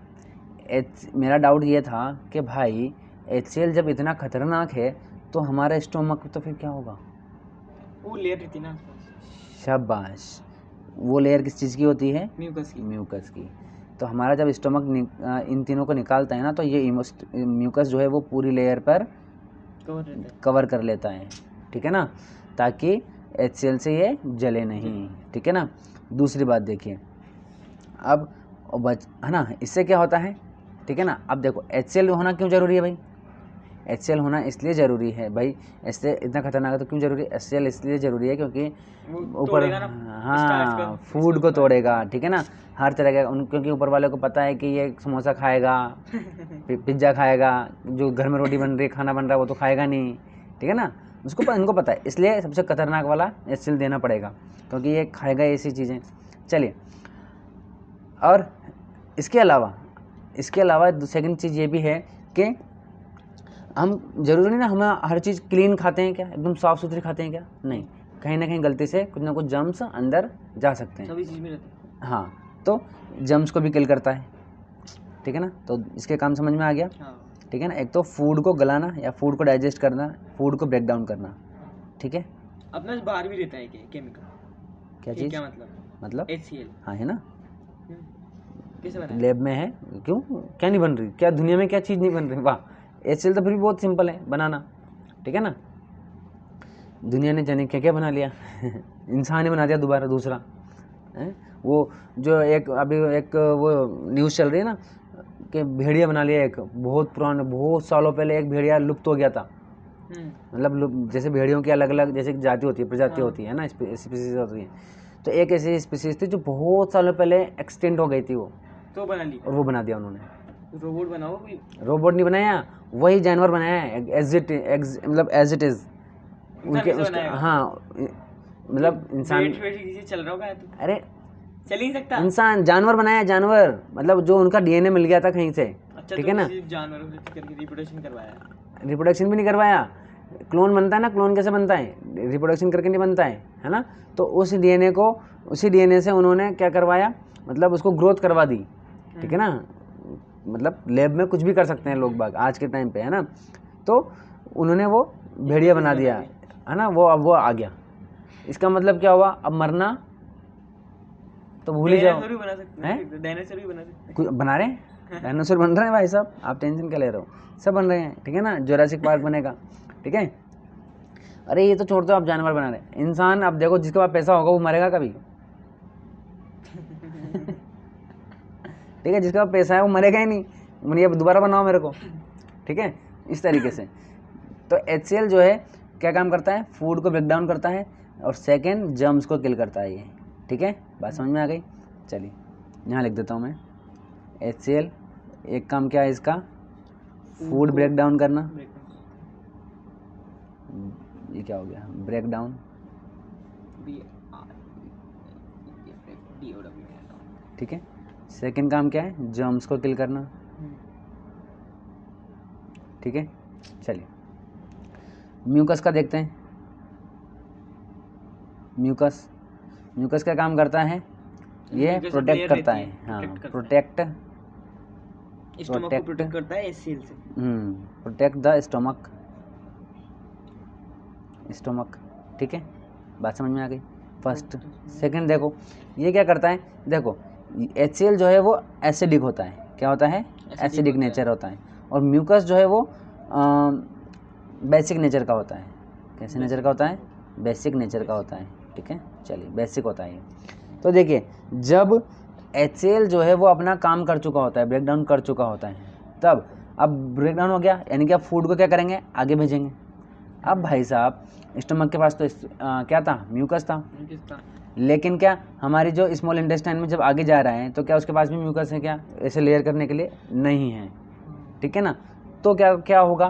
मेरा डाउट ये था कि भाई HCl जब इतना खतरनाक है तो हमारा स्टोमक तो फिर क्या होगा? वो लेयर रहती ना। शाबाश, वो लेयर किस चीज़ की होती है? म्यूकस की। तो हमारा जब स्टोमक इन तीनों को निकालता है ना, तो ये म्यूकस जो है वो पूरी लेयर पर कवर कर लेता है, ठीक है ना, ताकि HCl से ये जले नहीं, ठीक है ना। दूसरी बात देखिए, अब है ना, इससे क्या होता है, ठीक है ना। अब देखो, HCl होना क्यों ज़रूरी है भाई? HCl होना इसलिए ज़रूरी है भाई, इससे इतना खतरनाक है तो क्यों ज़रूरी है? HCl इसलिए ज़रूरी है क्योंकि ऊपर, हाँ, फूड को तोड़ेगा, ठीक है ना, हर तरह का। क्योंकि ऊपर वाले को पता है कि ये समोसा खाएगा, पिज्ज़ा खाएगा, जो घर में रोटी बन रही है, खाना बन रहा है, वो तो खाएगा नहीं, ठीक है ना। इनको पता है, इसलिए सबसे खतरनाक वाला HCl देना पड़ेगा, क्योंकि ये खाएगा ऐसी चीज़ें। चलिए, और इसके अलावा सेकंड चीज़ ये भी है कि हम ज़रूरी नहीं ना हमें हर चीज़ क्लीन खाते हैं क्या, एकदम साफ़ सुथरी खाते हैं क्या? नहीं, कहीं ना कहीं गलती से कुछ ना कुछ जर्म्स अंदर जा सकते हैं। हाँ, तो जर्म्स को भी किल करता है, ठीक है ना। तो इसके काम समझ में आ गया, हाँ। ठीक है ना। एक तो फूड को गलाना या फूड को डाइजेस्ट करना, फूड को ब्रेक डाउन करना, ठीक है। अपना बाहर भी रहता है केमिकल। क्या ये चीज़? क्या मतलब? मतलब HCl। हाँ, है ना, कैसे बनाया? लैब में है। क्यों, क्या नहीं बन रही, क्या दुनिया में क्या चीज़ नहीं बन रही? वाह, HCl तो फिर भी बहुत सिंपल है बनाना, ठीक है ना। दुनिया ने जाने क्या क्या बना लिया इंसान ने बना दिया दोबारा दूसरा है। वो जो एक अभी एक वो न्यूज़ चल रही है ना कि भेड़िया बना लिया, एक बहुत पुराने, बहुत सालों पहले एक भेड़िया लुप्त हो गया था। मतलब जैसे भेड़ियों की अलग अलग जैसे जाति होती है, प्रजाति होती है ना, स्पीसीज होती है। तो एक ऐसी स्पीसीज थी जो बहुत सालों पहले एक्सटेंट हो गई थी, वो तो बना ली और वो बना दिया उन्होंने। रोबोट बनाओ कोई। रोबोट नहीं बनाया, वही जानवर बनाया है एज इट, मतलब एज इट इज उनके कैसे उसके। बनाएगा? हाँ, मतलब इंसान, वेट किसी चल रहा होगा तो अरे चल ही नहीं सकता। इंसान जानवर बनाया, जानवर मतलब जो उनका DNA मिल गया था कहीं से, अच्छा, ठीक तो है ना। किसी जानवर को करके रिप्रोडक्शन करवाया। रिप्रोडक्शन भी नहीं करवाया, क्लोन बनता है ना, क्लोन कैसे बनता है, रिप्रोडक्शन करके नहीं बनता है ना। तो उस DNA को, उसी DNA से उन्होंने क्या करवाया, मतलब उसको ग्रोथ करवा दी, ठीक है ना। मतलब लैब में कुछ भी कर सकते हैं लोग बाग आज के टाइम पे, है ना। तो उन्होंने वो भेड़िया बना दिया, है ना। वो अब वो आ गया, इसका मतलब क्या हुआ, अब मरना तो भूल ही जाओ। डायनासोर भी बना सकते हैं, डायनासोर भी बना सकते हैं। कुछ बना रहे हैं, डायनासोर बन रहे हैं भाई साहब, आप टेंशन क्या ले रहे हो, सब बन रहे हैं, ठीक है ना। जुरासिक पार्क बनेगा, ठीक है। अरे ये तो छोड़ दो, आप जानवर बना रहे हैं। इंसान, अब देखो जिसके पास पैसा होगा वो मरेगा कभी ठीक है, जिसके पास पैसा है वो मरेगा ही नहीं, मुझे अब दोबारा बनाओ मेरे को, ठीक है, इस तरीके से। तो HCl जो है क्या काम करता है, फूड को ब्रेक डाउन करता है, और सेकेंड जर्म्स को किल करता है ये, ठीक है। बात समझ में आ गई। चलिए यहाँ लिख देता हूँ मैं, HCl एक काम क्या है इसका, फूड ब्रेक डाउन करना। ये क्या हो गया, ब्रेक डाउन, ठीक है। सेकंड काम क्या है, जर्म्स को किल करना, ठीक है। चलिए म्यूकस का देखते हैं। म्यूकस का काम करता है, ये प्रोटेक्ट करता है, हाँ, प्रोटेक्ट करता है HCl से। प्रोटेक्ट द स्टोमक, ठीक है। बात समझ में आ गई। फर्स्ट, सेकंड देखो ये क्या करता है, देखो HCl जो है वो एसिडिक होता है, क्या होता है, एसिडिक नेचर होता है। और म्यूकस जो है वो बेसिक नेचर का होता है। कैसे नेचर का होता है, बेसिक नेचर का होता है, ठीक है। चलिए बेसिक होता है ये। तो देखिए जब HCl जो है वो अपना काम कर चुका होता है, ब्रेक डाउन कर चुका होता है, तब अब ब्रेक डाउन हो गया, यानी कि आप फूड को क्या करेंगे, आगे भेजेंगे। अब भाई साहब स्टमक के पास तो क्या था, म्यूकस था, लेकिन क्या हमारी जो स्मॉल इंटेस्टाइन में जब आगे जा रहा है तो क्या उसके पास भी म्यूकस है क्या, ऐसे लेयर करने के लिए नहीं है, ठीक है ना। तो क्या क्या होगा,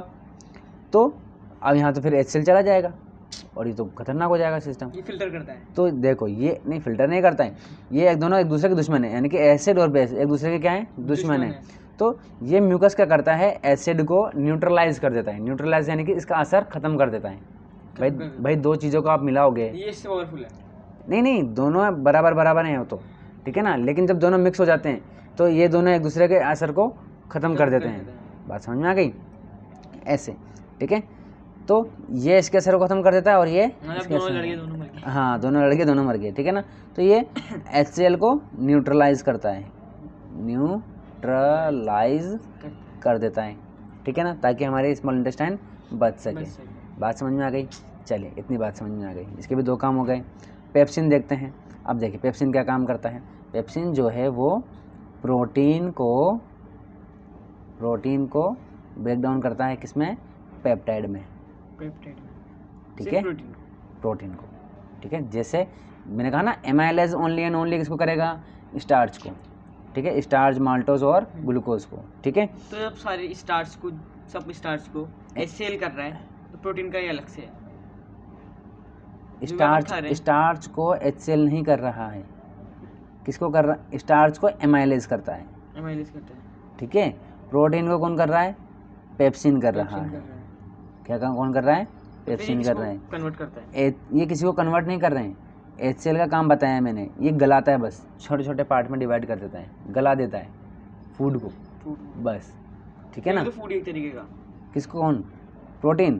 तो अब यहाँ तो फिर HCl चला जाएगा और ये तो खतरनाक हो जाएगा सिस्टम। ये फिल्टर करता है। तो देखो ये नहीं, फिल्टर नहीं करता है, ये दोनों एक दूसरे के दुश्मन है, यानी कि एसिड और बेस एक दूसरे के क्या है, दुश्मन है। तो ये म्यूकस क्या करता है, एसिड को न्यूट्रलाइज कर देता है, न्यूट्रलाइज यानी कि इसका असर खत्म कर देता है। भाई दो चीज़ों को आप मिलाओगे, ये इससे पावरफुल है। नहीं दोनों बराबर हैं वो तो, ठीक है ना। लेकिन जब दोनों मिक्स हो जाते हैं तो ये दोनों एक दूसरे के असर को ख़त्म कर देते हैं। बात समझ में आ गई, ऐसे, ठीक है। तो ये इसके असर को ख़त्म कर देता है और ये दोनों लड़के दोनों मर गए। हाँ, दोनों लड़के दोनों मर गए, ठीक है ना। तो ये HCl को न्यूट्रलाइज करता है, न्यूट्रलाइज कर देता है, ठीक है ना, ताकि हमारे स्मॉल इंटेस्टाइन बच सके। बात समझ में आ गई। चलिए इतनी बात समझ में आ गई, इसके भी दो काम हो गए। पेप्सिन देखते हैं। अब देखिए पेप्सिन क्या काम करता है, पेप्सिन जो है वो प्रोटीन को ब्रेक डाउन करता है, किसमें, पेप्टाइड में, ठीक है, प्रोटीन को, ठीक है। जैसे मैंने कहा ना एमाइलेज ओनली एंड ओनली किसको करेगा, स्टार्च को, ठीक है, स्टार्च, माल्टोज और ग्लूकोज को, ठीक है। तो जब सारे स्टार्च को HCl कर रहा है तो प्रोटीन का ही अलग से है। स्टार्च को HCl नहीं कर रहा है, किसको कर रहा है, स्टार्च को एमाइलेज करता है, ठीक है। प्रोटीन को कौन कर रहा है, पेप्सिन कर रहा है। क्या काम कौन कर रहा है, पेप्सिन कर रहा है, कन्वर्ट करता है। ये किसी को कन्वर्ट नहीं कर रहे हैं, HCl का काम बताया मैंने, ये गलाता है, बस छोटे छोटे पार्ट में डिवाइड कर देता है, गला देता है फूड को बस, ठीक है ना। तो फूड एक तरीके का, किसको, कौन, प्रोटीन,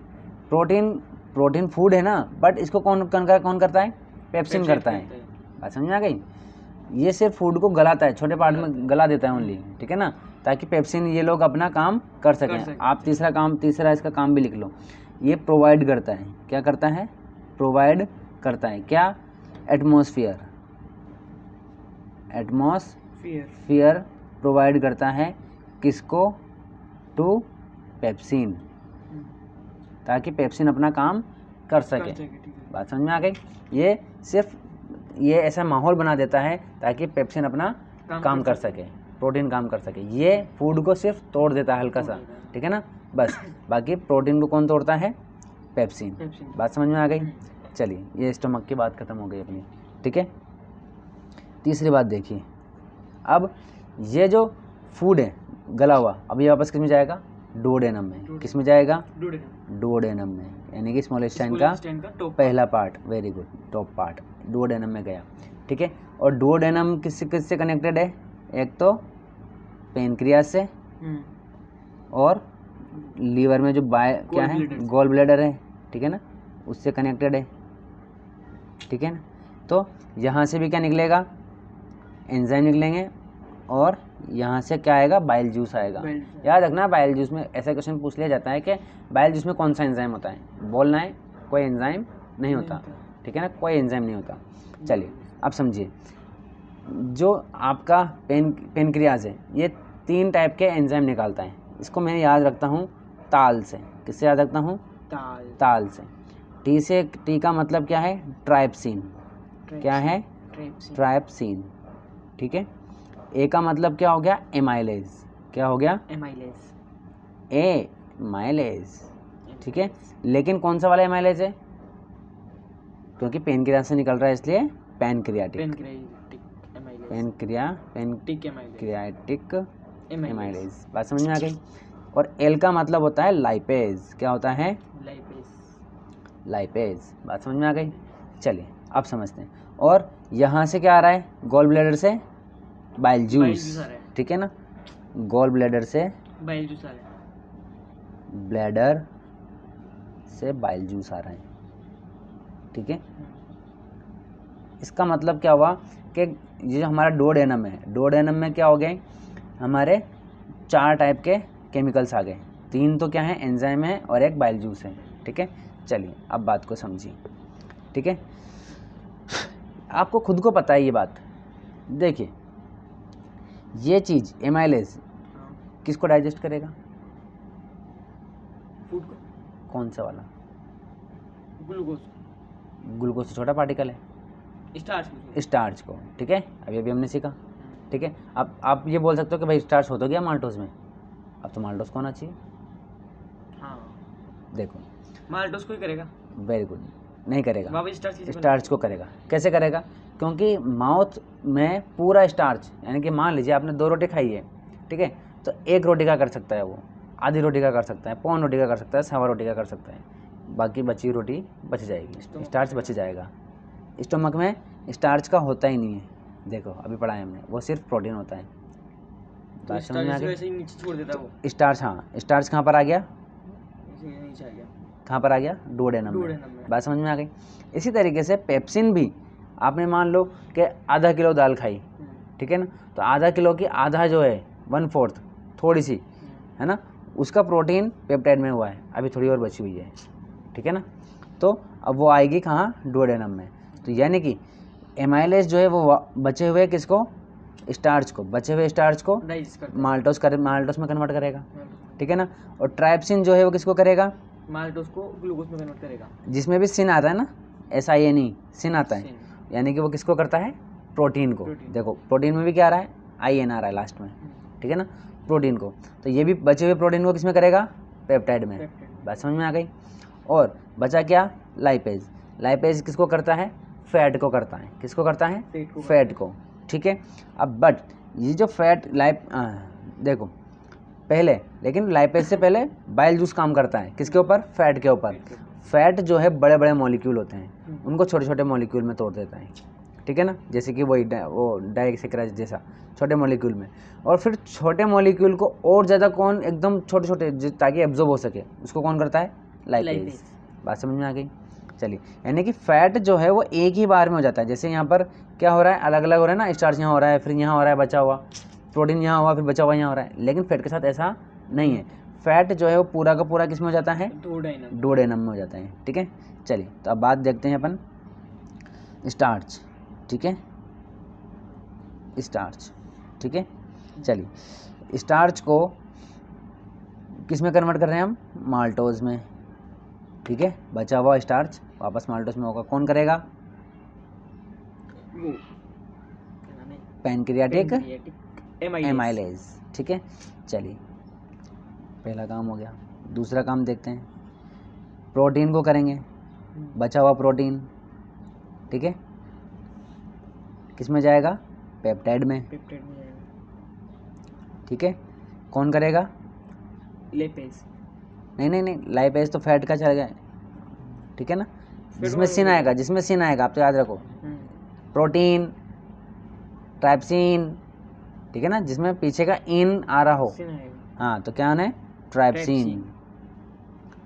प्रोटीन फूड है ना, बट इसको कौन करता है, पेप्सिन करता है। बात समझ में आ गई। ये सिर्फ फूड को गलाता है, छोटे पार्ट में गला देता है ओनली, ठीक है ना, ताकि पेप्सिन ये लोग अपना काम कर सकें। आप तीसरा इसका काम भी लिख लो। ये प्रोवाइड करता है, क्या करता है, प्रोवाइड करता है क्या, एटमॉस्फेयर प्रोवाइड करता है किसको, टू पेप्सिन, ताकि पेप्सिन अपना काम कर सके। बात समझ में आ गई। ये सिर्फ ये ऐसा माहौल बना देता है ताकि पेप्सिन अपना काम कर सके, प्रोटीन काम कर सके। ये फूड को सिर्फ तोड़ देता है हल्का सा, ठीक है ना, बस। बाकी प्रोटीन को कौन तोड़ता है, पेप्सिन। बात समझ में आ गई। चलिए, ये स्टमक की बात खत्म हो गई अपनी, ठीक है। तीसरी बात देखिए, अब ये जो फूड है गला हुआ, अब ये वापस किस में जाएगा, डुओडेनम में। किस में जाएगा, डुओडेनम में, यानी कि स्मॉल इंटेस्टाइन का पहला part, very good, top part duodenum में गया, ठीक है। और डुओडेनम किससे कनेक्टेड है, एक तो पेनक्रियास से, और लीवर में जो क्या है, गॉल ब्लैडर है, ठीक है ना, उससे कनेक्टेड है, ठीक है ना। तो यहाँ से भी क्या निकलेगा, एंजाइम निकलेंगे, और यहाँ से क्या आएगा, बाइल जूस आएगा। याद रखना, बाइल जूस में ऐसा क्वेश्चन पूछ लिया जाता है कि बाइल जूस में कौन सा एंजाइम होता है, बोलना है कोई एंजाइम नहीं होता, ठीक है ना, कोई एंजाइम नहीं होता। चलिए अब समझिए, जो आपका पेनक्रियाज है, ये 3 टाइप के एंजाइम निकालता है। इसको मैं याद रखता हूँ ताल से। किससे याद रखता हूँ, ताल से। टी का मतलब क्या है, ट्राइप्सिन। क्या है, ट्राइप्सिन, ठीक है। ए का मतलब क्या हो गया, एमाइलेज। क्या हो गया, एमाइलेज, ठीक है। लेकिन कौन सा वाला एमाइलेज है, क्योंकि पेनक्रियाज से निकल रहा है इसलिए पैनक्रियाटिक एमाइलेज। बात समझ में आ गई। और एल का मतलब होता है लाइपेज। क्या होता है, लाइपेज। बात समझ में आ गई। चलिए अब समझते हैं। और यहाँ से क्या आ रहा है, गॉल ब्लैडर से बाइल जूस, ठीक है ना, गॉल ब्लैडर से बाइल जूस आ रहा है, ब्लैडर से बाइल जूस आ रहा है, ठीक है। इसका मतलब क्या हुआ कि ये जो हमारा डुओडेनम है, डुओडेनम में क्या हो गए, हमारे 4 टाइप के केमिकल्स आ गए। 3 तो क्या है, एंजाइम है, और एक बाइल जूस है, ठीक है। चलिए अब बात को समझिए, ठीक है। आपको खुद को पता है ये बात। देखिए, ये चीज़ एमाइलेज किसको डाइजेस्ट करेगा, फूड को, कौन सा वाला, ग्लूकोज से छोटा पार्टिकल है, स्टार्च को, ठीक है। अभी हमने सीखा, ठीक है। अब आप ये बोल सकते हो कि भाई स्टार्च हो तो गया माल्टोज में, अब तो माल्टोज को होना चाहिए। हाँ, देखो माल्टोज को ही करेगा, वेरी गुड, नहीं करेगा, स्टार्च को करेगा। कैसे करेगा, क्योंकि माउथ में पूरा स्टार्च, यानी कि मान लीजिए आपने 2 रोटी खाई है, ठीक है, तो 1 रोटी का कर सकता है वो, आधी रोटी का कर सकता है, पौन रोटी का कर सकता है, 1.25 रोटी का कर सकता है, बाकी बची रोटी बच जाएगी, स्टार्च बच जाएगा। स्टमक में स्टार्च का होता ही नहीं है, देखो अभी पढ़ा है हमने, वो सिर्फ प्रोटीन होता है। बात समझ में आ गई। स्टार्च, हाँ, स्टार्च कहाँ पर आ गया, कहाँ पर आ गया, डुओडेनम में। बात समझ में आ गई। इसी तरीके से पेप्सिन भी, आपने मान लो कि आधा किलो दाल खाई, ठीक है ना, तो आधा किलो की आधा जो है 1/4 थोड़ी सी है ना, उसका प्रोटीन पेप्टाइड में हुआ है, अभी थोड़ी और बची हुई है, ठीक है ना। तो अब वो आएगी कहाँ, डुओडेनम में। तो यानी कि एमाइलेज जो है वो बचे हुए किसको, स्टार्च को, बचे हुए स्टार्च को माल्टोस में कन्वर्ट करेगा, ठीक है ना। और ट्राइप्सिन जो है वो किसको करेगा, माल्टोस को ग्लूकोज में कन्वर्ट करेगा, जिसमें भी सिन आता है ना, SINE, सिन आता है, यानी कि वो किसको करता है, प्रोटीन को। देखो प्रोटीन में भी क्या आ रहा है, IN आ रहा है लास्ट में, ठीक है ना, प्रोटीन को। तो ये भी बचे हुए प्रोटीन को किसमें करेगा, पेप्टाइड में। बात समझ में आ गई। और बचा क्या, लाइपेज। लाइपेज किसको करता है, फैट को करता है। किसको करता है, फैट को, ठीक है। अब बट ये जो फैट देखो पहले, लेकिन लाइपेज से पहले बाइल जूस काम करता है, किसके ऊपर, फैट के ऊपर। फैट जो है बड़े बड़े मॉलिक्यूल होते हैं, उनको छोटे छोटे मॉलिक्यूल में तोड़ देता है, ठीक है ना, जैसे कि वही वो डाइसैकेराइड जैसा छोटे मॉलिक्यूल में। और फिर छोटे मॉलिक्यूल को और ज़्यादा कौन एकदम छोटे छोटे ताकि एब्जॉर्ब हो सके, उसको कौन करता है, लाइपेज। बात समझ में आ गई। चलिए, यानी कि फैट जो है वो एक ही बार में हो जाता है। जैसे यहाँ पर क्या हो रहा है, अलग अलग हो रहा है ना, स्टार्च यहाँ हो रहा है, फिर यहाँ हो रहा है बचा हुआ, प्रोटीन यहाँ हुआ, फिर बचा हुआ यहाँ हो रहा है। लेकिन फैट के साथ ऐसा नहीं है, फैट जो है वो पूरा का पूरा किस में हो जाता है, डोडेनम में हो जाता है, ठीक है। चलिए, तो अब बात देखते हैं अपन स्टार्च, ठीक है, स्टार्च, ठीक है। चलिए, स्टार्च को किस में कन्वर्ट कर रहे हैं हम, माल्टोज में, ठीक है। बचा हुआ स्टार्च वापस माल्टोज में होगा, कौन करेगा, वो पैनक्रियाटिक एमाइलेज, ठीक है। चलिए, पहला काम हो गया। दूसरा काम देखते हैं, प्रोटीन को करेंगे, बचा हुआ प्रोटीन, ठीक है, किस में जाएगा, पेप्टाइड में, ठीक है। कौन करेगा, लाइपेज, नहीं, लाइपेज तो फैट का चल गया, ठीक है ना, जिसमें सिन आएगा, जिसमें सिन आएगा, आप तो याद रखो, प्रोटीन, ट्राइप्सिन, ठीक है ना, जिसमें पीछे का इन आ रहा हो, हाँ, तो क्या है, ट्राइप्सिन,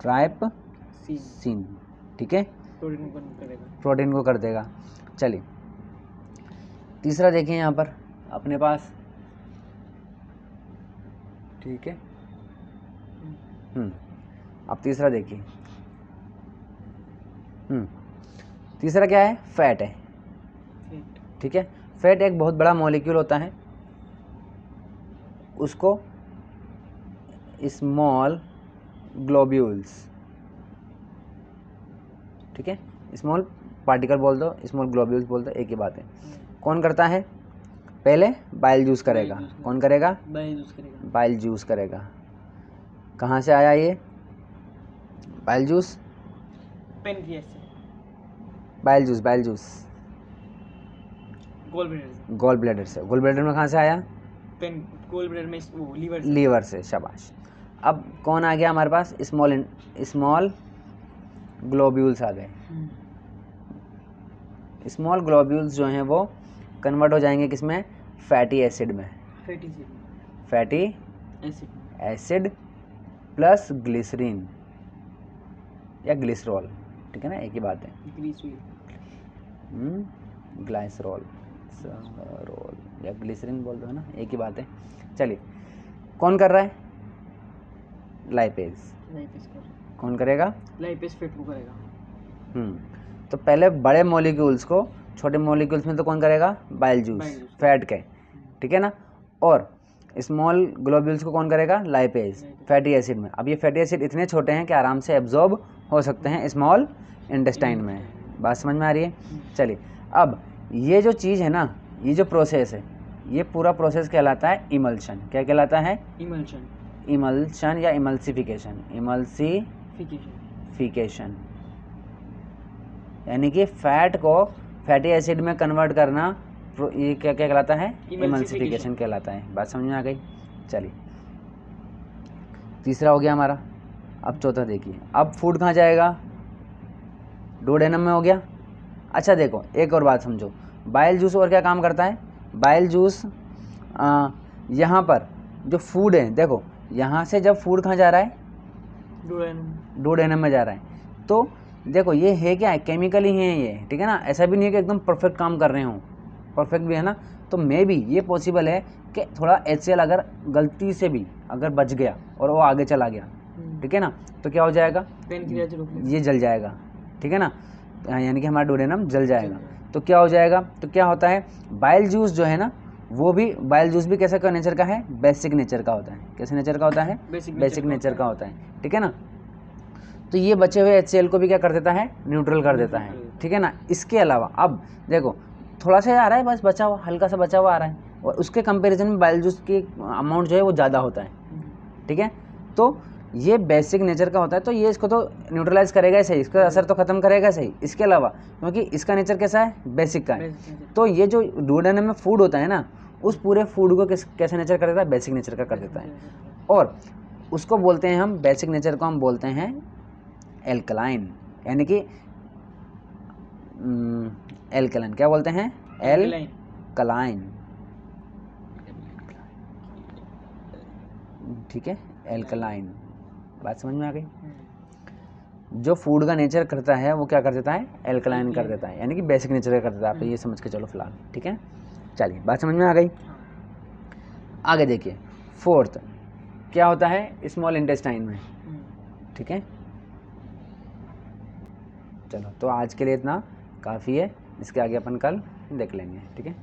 ट्राइप्सिन, ठीक है, प्रोटीन को कर देगा। चलिए, तीसरा देखिए यहाँ पर अपने पास, ठीक है। अब तीसरा देखिए, तीसरा क्या है, फैट है, ठीक है। फैट एक बहुत बड़ा मॉलिक्यूल होता है, उसको स्मॉल ग्लोब्यूल्स, ठीक है, स्मॉल पार्टिकल बोल दो, स्मॉल ग्लोब्यूल्स बोल दो, एक ही बात है। कौन करता है, पहले बाइल जूस करेगा, कौन करेगा, बाइल जूस करेगा। कहाँ से आया ये बाइल जूस, पेनक्रियास से, बाइल जूस गॉल ब्लैडर से। गॉल ब्लैडर में कहाँ से आया, गॉल ब्लैडर में वो लीवर से, शाबाश। अब कौन आ गया हमारे पास, स्मॉल ग्लोब्यूल्स आ गए। स्मॉल ग्लोब्यूल्स जो हैं वो कन्वर्ट हो जाएंगे किसमें, फैटी एसिड में, फैटी एसिड प्लस ग्लिसरीन या ग्लिसरॉल, ठीक है ना, एक ही बात है, ग्लाइसरॉल या ग्लिसरीन बोल दो, है ना, एक ही बात है। चलिए, कौन कर रहा है, लाइपेज, कौन करेगा, लाइपेज फैट को करेगा। तो पहले बड़े मॉलिक्यूल्स को छोटे मॉलिक्यूल्स में तो कौन करेगा, बाइल जूस, फैट के, ठीक है ना, और स्मॉल ग्लोब्यूल्स को कौन करेगा, लाइपेज, फैटी एसिड में। अब ये फैटी एसिड इतने छोटे हैं कि आराम से एब्जॉर्ब हो सकते हैं स्मॉल इंटेस्टाइन में। बात समझ में आ रही है। चलिए, अब ये जो चीज़ है ना, ये जो प्रोसेस है, ये पूरा प्रोसेस कहलाता है इमल्शन। क्या कहलाता है, इमल्शन या इमल्सिफिकेशन, इमल्सिफिकेशन, यानी कि फैट को फैटी एसिड में कन्वर्ट करना, ये क्या क्या कहलाता है, इमल्सिफिकेशन कहलाता है। बात समझ में आ गई। चलिए, तीसरा हो गया हमारा। अब चौथा देखिए, अब फूड कहाँ जाएगा, डोडेनम में हो गया। अच्छा देखो, एक और बात समझो, बाइल जूस और क्या काम करता है, बाइल जूस यहाँ पर जो फूड है, देखो यहाँ से जब फूड कहाँ जा रहा है, डोडेनम में जा रहा है, तो देखो ये है क्या है, केमिकल ही है ये, ठीक है ना, ऐसा भी नहीं है कि एकदम परफेक्ट काम कर रहे हों, परफेक्ट भी है ना, तो मे भी ये पॉसिबल है कि थोड़ा HCl अगर गलती से भी अगर बच गया और वो आगे चला गया, ठीक है ना, तो क्या हो जाएगा, ये जल जाएगा, ठीक है ना, यानी कि हमारा डोडेनम जल जाएगा। तो क्या हो जाएगा, तो क्या होता है, बाइल जूस जो है ना, वो भी बाइल जूस भी कैसा का नेचर का है, बेसिक नेचर का होता है। कैसे नेचर का होता है, बेसिक नेचर का होता है, ठीक है ना। तो ये बचे हुए HCl को भी क्या कर देता है, न्यूट्रल कर देता है, ठीक है ना। इसके अलावा अब देखो थोड़ा सा आ रहा है, बस बचा हुआ, हल्का सा बचा हुआ आ रहा है, और उसके कंपैरिजन में बाइल जूस की अमाउंट जो है वो ज़्यादा होता है, ठीक है। तो ये बेसिक नेचर का होता है, तो ये इसको तो न्यूट्रलाइज करेगा ही सही, इसका असर तो खत्म करेगा सही। इसके अलावा क्योंकि इसका नेचर कैसा है, बेसिक का है, तो ये जो डोडेनम में फूड होता है ना, उस पूरे फूड को कैसे नेचर कर देता है, बेसिक नेचर का कर देता है। और उसको बोलते हैं हम, बेसिक नेचर को हम बोलते हैं एल्कलाइन, यानी कि एल्कलाइन, क्या बोलते हैं? Alkaline. एल्कलाइन, ठीक है, एल्कलाइन। बात समझ में आ गई? जो फूड का नेचर करता है वो क्या कर देता है? एल्कलाइन कर देता है, यानी कि बेसिक नेचर का कर देता है। आप ये समझ के चलो फिलहाल, ठीक है। चलिए, बात समझ में आ गई? आगे देखिए, फोर्थ क्या होता है स्मॉल इंटेस्टाइन में, ठीक है। चलो, तो आज के लिए इतना काफ़ी है, इसके आगे अपन कल देख लेंगे, ठीक है।